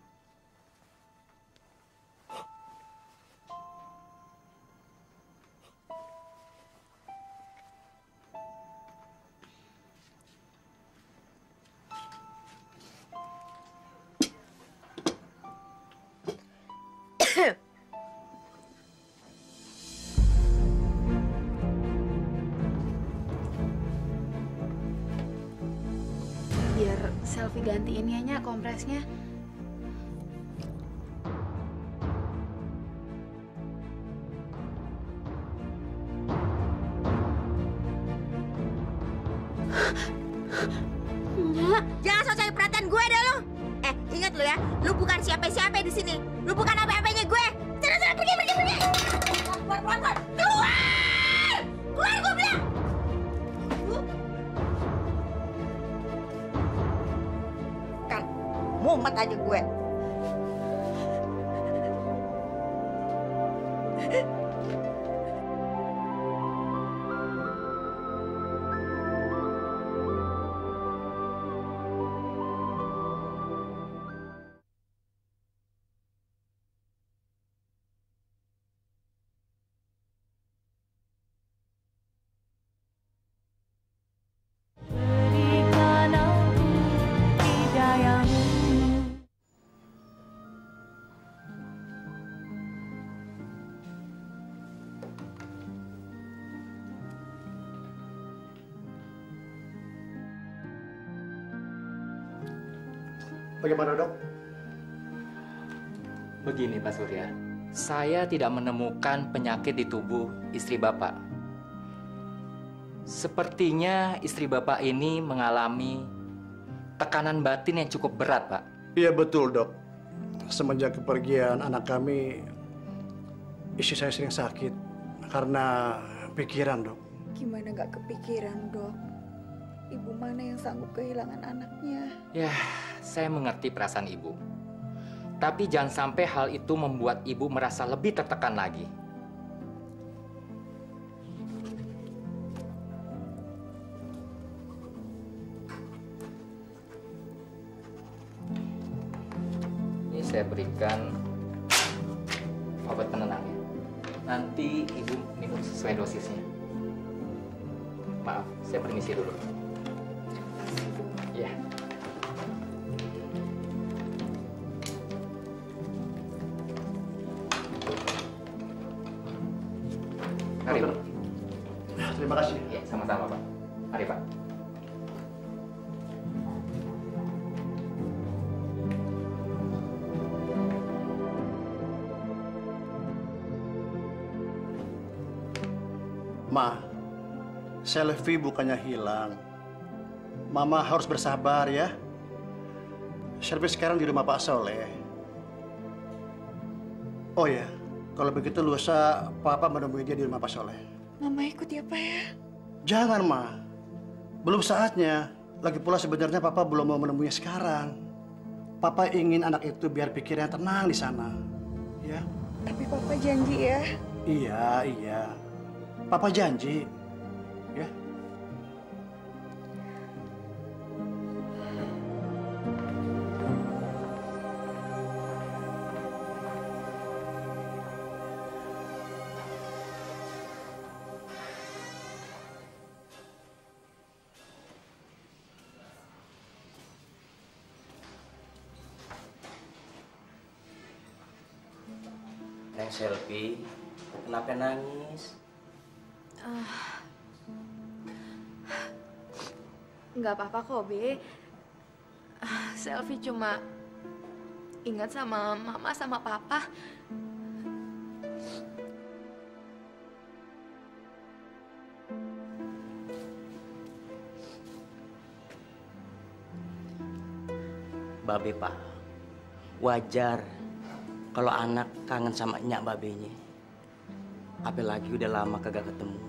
Biar selfie gantiin ya Nya kompresnya. inget lu ya, lu bukan siapa-siapa di sini. Lu bukan apa-apanya gue. Sana pergi. Keluar. Keluar gue bilang. Kan, mumet aja gue. Bagaimana, Dok? Begini, Pak Surya. Saya tidak menemukan penyakit di tubuh istri Bapak. Sepertinya istri Bapak ini mengalami tekanan batin yang cukup berat, Pak. Iya, betul, Dok. Semenjak kepergian anak kami, istri saya sering sakit karena pikiran, Dok. Gimana nggak kepikiran, Dok? Ibu mana yang sanggup kehilangan anaknya? Ya, saya mengerti perasaan ibu. Tapi jangan sampai hal itu membuat ibu merasa lebih tertekan lagi. Ini saya berikan obat penenangnya. Nanti ibu minum sesuai dosisnya. Maaf, saya permisi dulu. Ya. Mari, Pak. Terima kasih. Ya, sama-sama, Pak. Mari, Pak. Ma, Selvi bukannya hilang. Mama harus bersabar ya. Selvi sekarang di rumah Pak Soleh. Oh ya, kalau begitu lusa Papa menemui dia di rumah Pak Soleh. Mama ikut ya, Pak ya? Jangan, Ma. Belum saatnya. Lagi pula sebenarnya Papa belum mau menemuinya sekarang. Papa ingin anak itu biar pikirnya tenang di sana. Ya? Tapi Papa janji ya? Iya. Papa janji. Ya. Neng Selvi, kenapa nangis? Nggak apa-apa kok, Be. Selvi cuma ingat sama Mama sama Papa. Babe, Pak. Wajar kalau anak kangen sama nyak babenya. Apalagi udah lama kagak ketemu.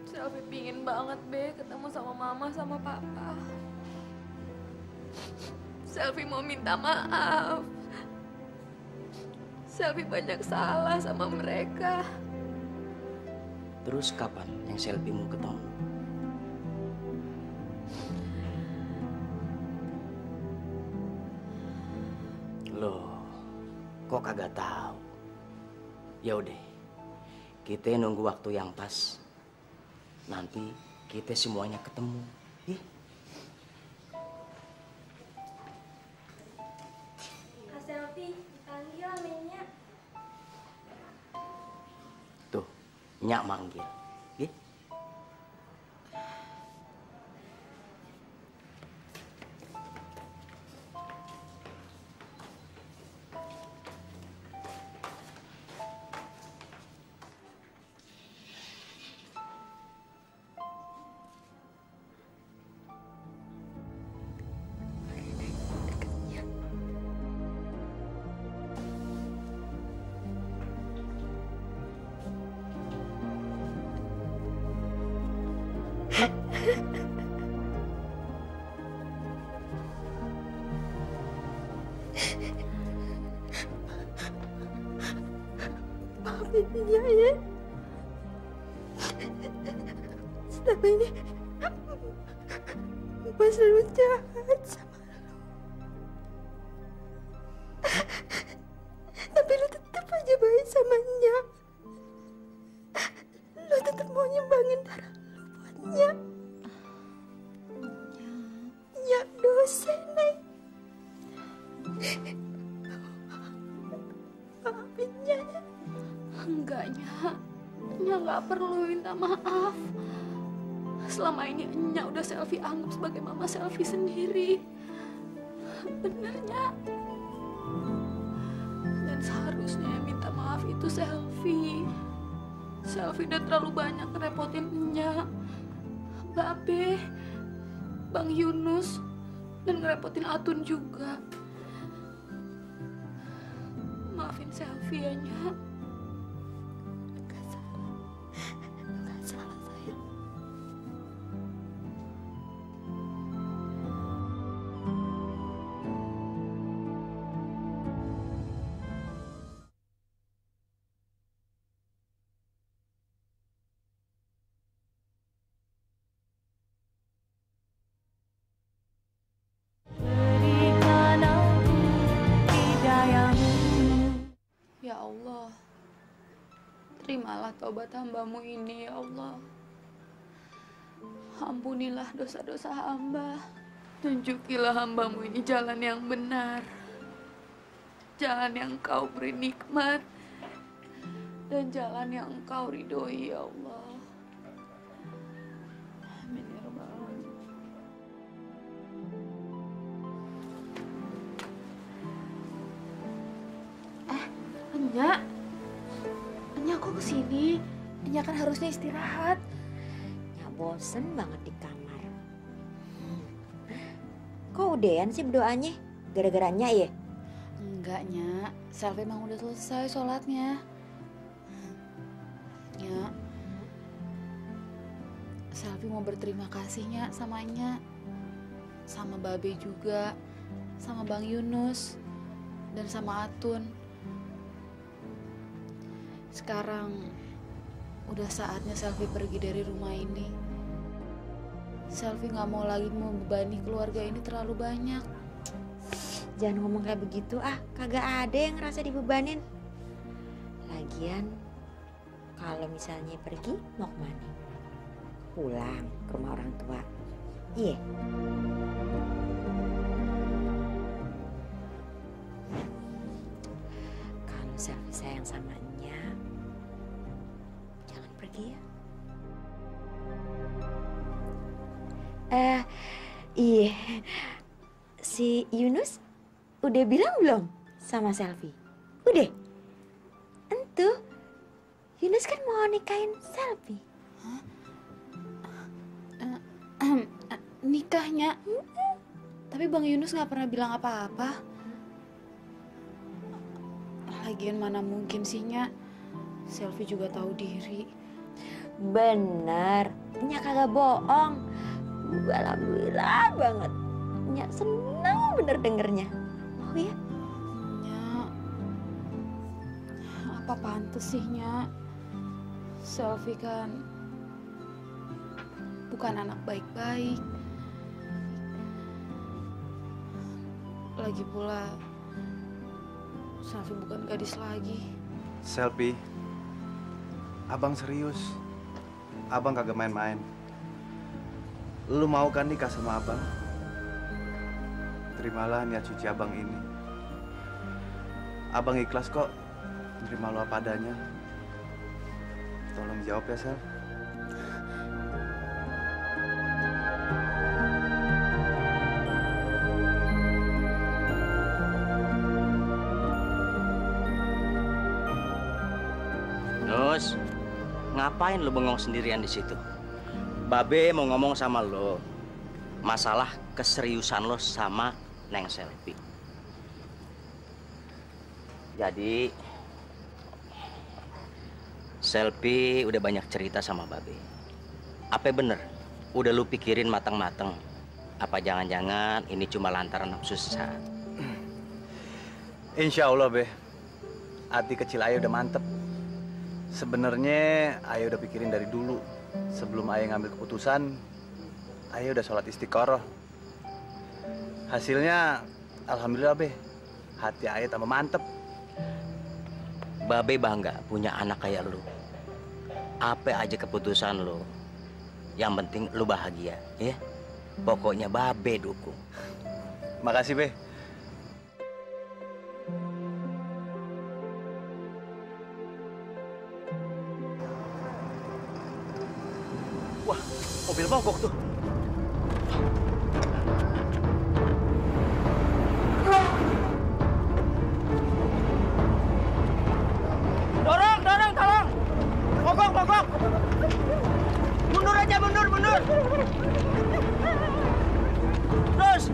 Selvi pingin banget, Be, ketemu sama Mama sama Papa. Selvi mau minta maaf. Selvi banyak salah sama mereka. Terus kapan yang Selvi mau ketemu? Loh, kok kagak tahu? Ya udah, kita nunggu waktu yang pas. Nanti kita semuanya ketemu. Ih. Kak Selvi, dipanggil namanya. Tuh, nyak manggil. Ih. Maafin dia ya. Selama ini Mas selalu jahat sama lu. Tapi lu tetap aja baik sama Nya. Lu tetap mau nyumbangin darah lu buat Nya. Nya dosa, Neng. Maafin Nya. Enggak, Nya. Nya nggak perlu minta maaf. Selama ini Nya udah Selvi anggap sebagai mama Selvi sendiri. Bener, Nya. Dan seharusnya yang minta maaf itu Selvi. Selvi udah terlalu banyak ngerepotin Nya, Babe, Bang Yunus, dan ngerepotin Atun juga. Maafin Selvi ya, Nya. Gak salah sayang. Ya Allah, terimalah taubat hamba-Mu ini, ya Allah. Ampunilah dosa-dosa hamba. Tunjukilah hamba-Mu ini jalan yang benar. Jalan yang Engkau beri nikmat. Dan jalan yang Engkau ridhoi, ya Allah. Amin ya Rabbal Alamin. Nya, Nya kok kesini? Nya kan harusnya istirahat. Nya bosen banget di kamar. Kok udahan sih berdoanya? Gara-gara Nya ya? Enggak, Nya. Selvi emang udah selesai sholatnya. Nya, Selvi mau berterima kasihnya sama Nya. Sama Babe juga. Sama Bang Yunus. Dan sama Atun. Sekarang udah saatnya Selvi pergi dari rumah ini. Selvi gak mau lagi membebani keluarga ini terlalu banyak. Jangan ngomong kayak begitu ah, kagak ada yang ngerasa dibebanin. Lagian kalau misalnya pergi mau kemana? Pulang ke rumah orang tua. Iya. Kalau Selvi sayang sama Nya, jangan pergi ya. Iya. Si Yunus udah bilang belum sama Selvi? Udah? Entu, Yunus kan mau nikahin Selvi. Nikahnya? Tapi Bang Yunus gak pernah bilang apa-apa. Lagian mana mungkin sih, Nya. Selvi juga tahu diri. Bener, Nya kagak bohong. Gue alhamdulillah banget. Nya senang bener dengernya. Oh ya? Nya, apa pantes sih, Nya? Selvi kan bukan anak baik-baik. Lagi pula, Selvi bukan gadis lagi. Selvi, abang serius. Abang kagak main-main. Lu mau kan nikah sama abang? Terimalah niat suci abang ini. Abang ikhlas kok nerima lu apa adanya. Tolong jawab ya, Sel. Nus, ngapain lu bengong sendirian di situ? Babe mau ngomong sama lo masalah keseriusan lo sama Neng Selvi. Jadi Selvi udah banyak cerita sama Babe. Apa bener Udah lu pikirin matang-matang? Apa jangan-jangan ini cuma lantaran nafsu sesaat? Insya Allah, Be. Hati kecil Ayah udah mantep. Sebenarnya Ayah udah pikirin dari dulu. Sebelum Ayah ngambil keputusan, Ayah udah sholat istiqoroh. Hasilnya, alhamdulillah, Be. Hati Ayah tambah mantep. Babe bangga punya anak kayak lu. Apa aja keputusan lu, yang penting lu bahagia, ya. Pokoknya Babe dukung. Makasih, Be. Wah, mobil mogok tuh. Dorong, tolong. Mogok. Mundur aja, mundur. Terus.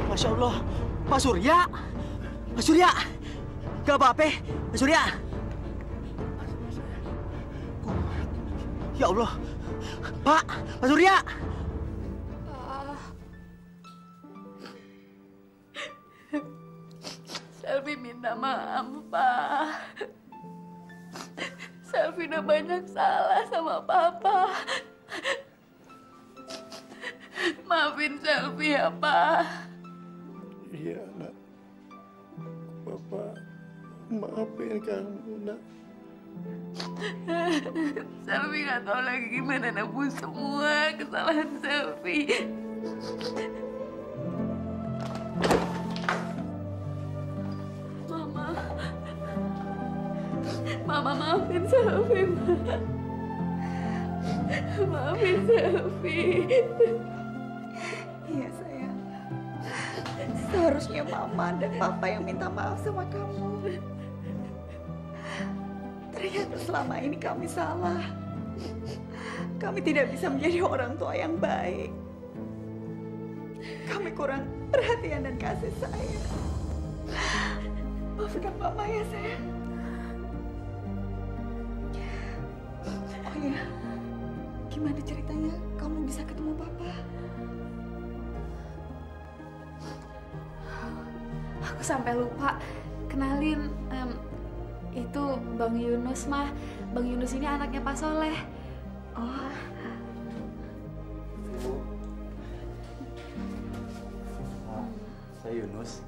Masya Allah, Pak Surya. Gak apa-apa, Pak Surya. Ya Allah, Pak Surya. Selvi minta maaf, Pak. Selvi udah banyak salah sama Papa. Maafin Selvi ya, Pak. Iya, Nak. Bapak maafin kamu, Nak. Selvi nggak tahu lagi gimana nebus semua kesalahan Selvi. Mama maafin Selvi, Ma. Maafin Selvi. Iya, sayang. Seharusnya Mama dan Papa yang minta maaf sama kamu. Ternyata selama ini kami salah. Kami tidak bisa menjadi orang tua yang baik. Kami kurang perhatian dan kasih sayang. Maafkan Mama ya, sayang. Oh iya, gimana ceritanya kamu bisa ketemu Papa? Aku sampai lupa kenalin, itu Bang Yunus, mah. Bang Yunus ini anaknya Pak Soleh. Oh. Saya Yunus.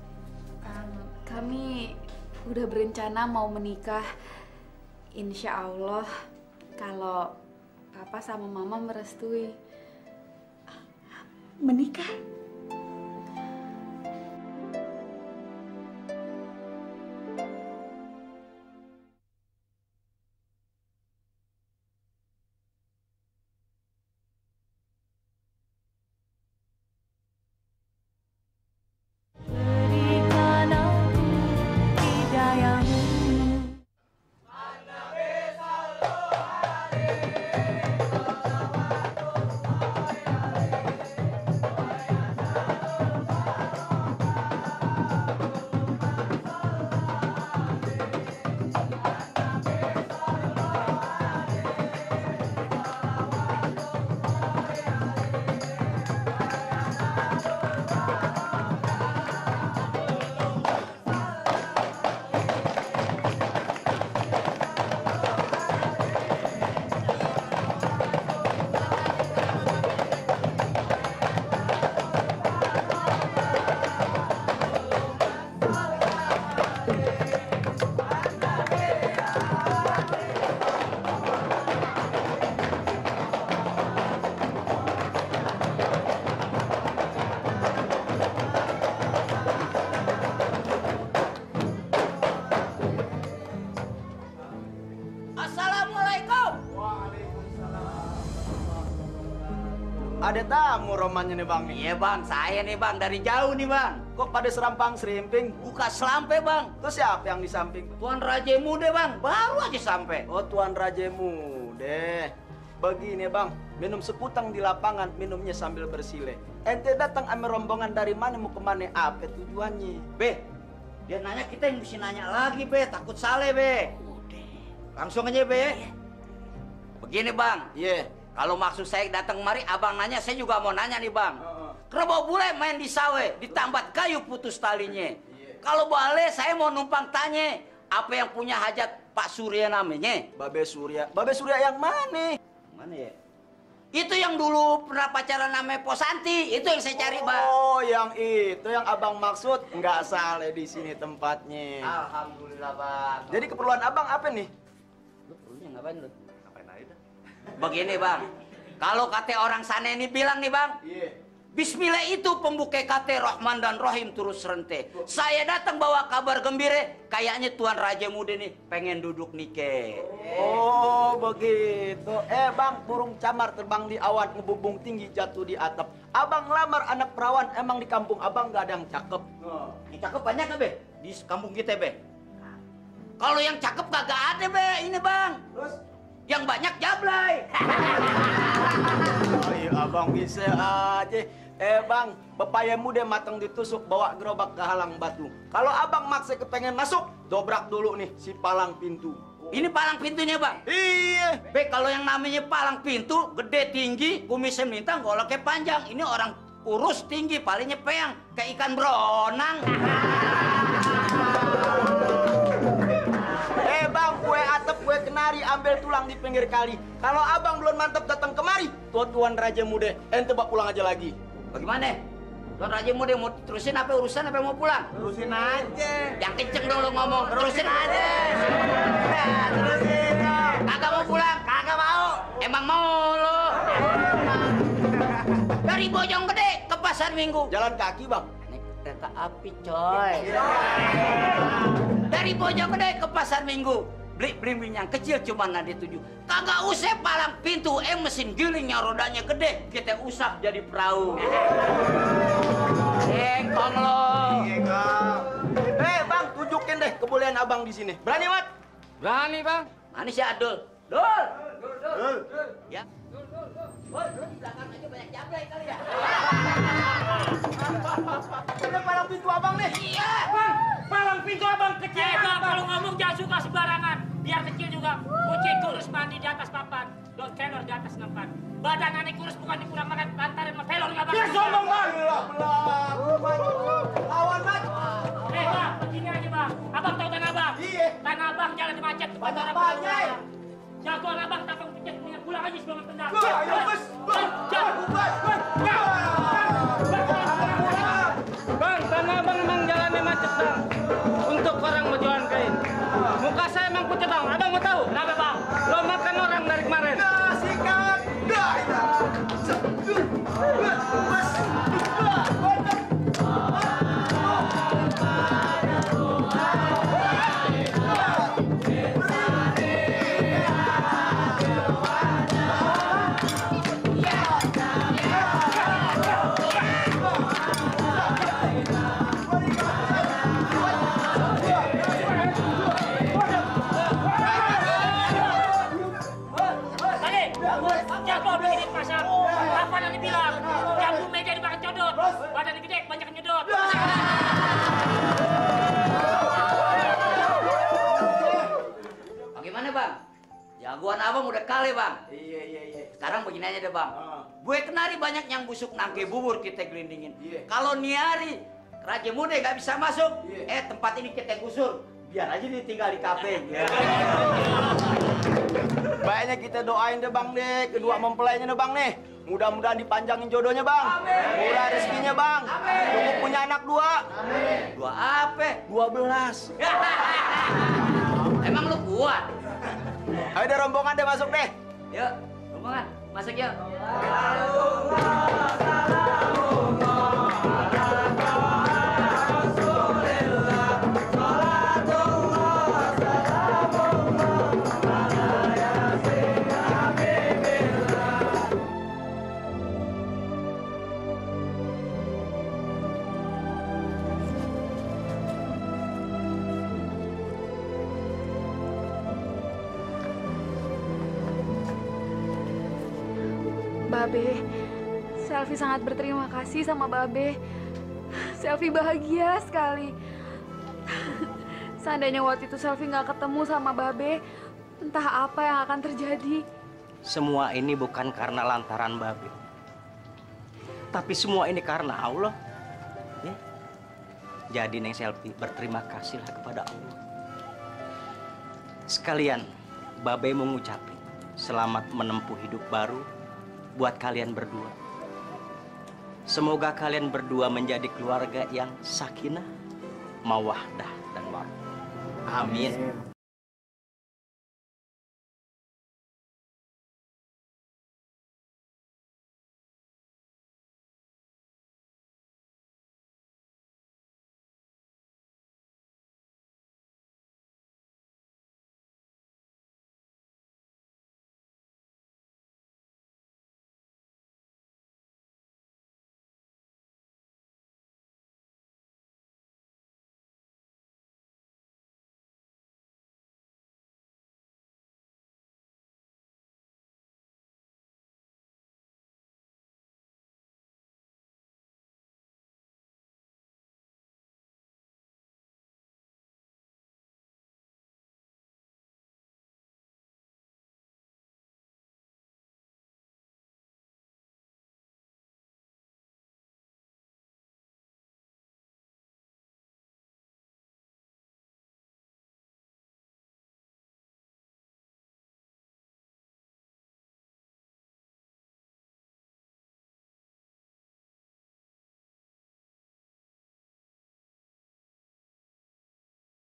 Kami udah berencana mau menikah. Insya Allah kalau Papa sama Mama merestui. Menikah? Ada tamu romannya nih, Bang. Iya, Bang. Saya nih, Bang. Dari jauh nih, Bang. Kok pada serampang serimping? Buka selampe, Bang. Terus siapa yang di samping? Tuan Raja Muda, Bang. Baru aja sampai. Oh, Tuan Raja Muda. Begini bang, minum sekutang di lapangan, minumnya sambil bersile. Ente datang ame rombongan dari mana mau kemana? Apa tujuannya? Be, dia nanya kita yang mesti nanya lagi, Be. Takut salah, Be. Udah. Langsung aja, Be. Begini, Bang. Iya. Kalau maksud saya datang kemari, abang nanya, saya juga mau nanya nih, Bang. Kerbau bule main di sawe, ditambat kayu putus talinya. Kalau boleh, saya mau numpang tanya, apa yang punya hajat Pak Surya namanya? Babe Surya. Babe Surya yang mana? Mana ya? Itu yang dulu pernah pacaran namanya Posanti, itu yang saya cari, Bang. Oh, yang itu yang abang maksud. Nggak salah di sini tempatnya. Alhamdulillah, Bang. Jadi keperluan abang apa nih? Lu perlunya ngapain lu? Ngapain aja dah. Begini, Bang. Kalau kata orang sana ini bilang nih, Bang. Iya. Bismillah itu pembuka kata Rahman dan Rahim terus rente. Saya datang bawa kabar gembira, kayaknya Tuan Raja Muda nih pengen duduk nikah. Oh, begitu. Bang, burung camar terbang di awan, ngebubung tinggi jatuh di atap. Abang lamar anak perawan, emang di kampung abang gak ada yang cakep. Yang cakep banyak gak, Be? Di kampung kita, Be. Kalau yang cakep kagak ada, Be. Ini, Bang. Terus? Yang banyak jablay. Oh iya, abang bisa aja. Bang, pepaya muda matang ditusuk, bawa gerobak ke halang batu. Kalau abang maksa kepengen masuk, dobrak dulu nih si palang pintu. Ini palang pintunya, Bang? Iya. Be, kalau yang namanya palang pintu, gede tinggi, kumisnya melintang, goloknya panjang. Ini orang kurus tinggi, palingnya peang, kayak ikan beronang. Bang, kue atap, kue kenari, ambil tulang di pinggir kali. Kalau abang belum mantap datang kemari, Tuan Raja Muda, ente bawa pulang aja lagi. Bagaimana? Tuan Raja Muda mau terusin apa urusan apa mau pulang? Terusin aja. Yang kenceng dong lo ngomong. Terusin aja. Terusin. Kagak mau pulang? Kagak mau. Emang mau lo? Dari Bojonggede ke Pasar Minggu. Jalan kaki, Bang. Naik kereta api, coy. Dari Bojonggede ke Pasar Minggu. Beli minyak kecil cuma nadi 7. Kagak usah palang pintu, mesin gilingnya rodanya gede. Kita usap jadi perahu. Engkong lo. Bang, tunjukin deh kebolehan abang di sini. Berani, Mat? Berani, Bang. Mana si Adul? Dul. Ya. Dul, di belakang aja banyak jablay kali ya. Ini palang pintu abang nih. Iya. Palang pintu abang kecil. Kalau ngomong jangan suka sembarangan. Biar kecil juga. Kucing kurus mandi di atas papan. Don kelor di atas nampan. Badan aneh kurus bukan dikurang makan. Lantaran sama pelor nggak bakal. Sombong, Bang. Lawan, Mat. Bang, begini aja, Bang. Abang tahu tanah abang? Iya. Tanah abang jalan di macet. Banyak banyak. Jagoan abang tapang pijat. Pulang aja sebelum tendang. Ayo, bos. Bang, tanah abang emang jalannya macet, Bang. Untuk orang berjualan kain. Muka saya emang pucat, Bang. Abang mau tahu? Kenapa, Bang? Lo makan orang dari kemarin. Sikat. Jago begini di pasar. Apa yang dibilang? Jambu meja dimakan codot. Badan gede, banyak nyedot. Bagaimana, Bang? Jagoan abang udah kali, Bang. Iya. Sekarang begini aja deh, Bang. Gue kenari banyak yang busuk nangke bubur kita gelindingin. Iya. Kalau niari Raja Muda gak bisa masuk, Iya. tempat ini kita gusur. Biar aja dia tinggal di kafe. Baiknya kita doain deh, Bang deh. Kedua mempelainya deh, Bang nih. Mudah-mudahan dipanjangin jodohnya, Bang. Murah rezekinya, Bang. Cukup punya anak 2. Dua apa? 12. Emang lu kuat? Ayo deh rombongan deh masuk deh. Yuk, rombongan, masuk yuk. Babe, Selvi sangat berterima kasih sama Babe. Selvi bahagia sekali. Seandainya waktu itu Selvi nggak ketemu sama Babe, entah apa yang akan terjadi. Semua ini bukan karena lantaran Babe, tapi semua ini karena Allah. Ya. Jadi Neng Selvi berterima kasihlah kepada Allah. Sekalian, Babe mau ngucapin selamat menempuh hidup baru buat kalian berdua. Semoga kalian berdua menjadi keluarga yang sakinah, mawaddah, dan warahmah. Amin.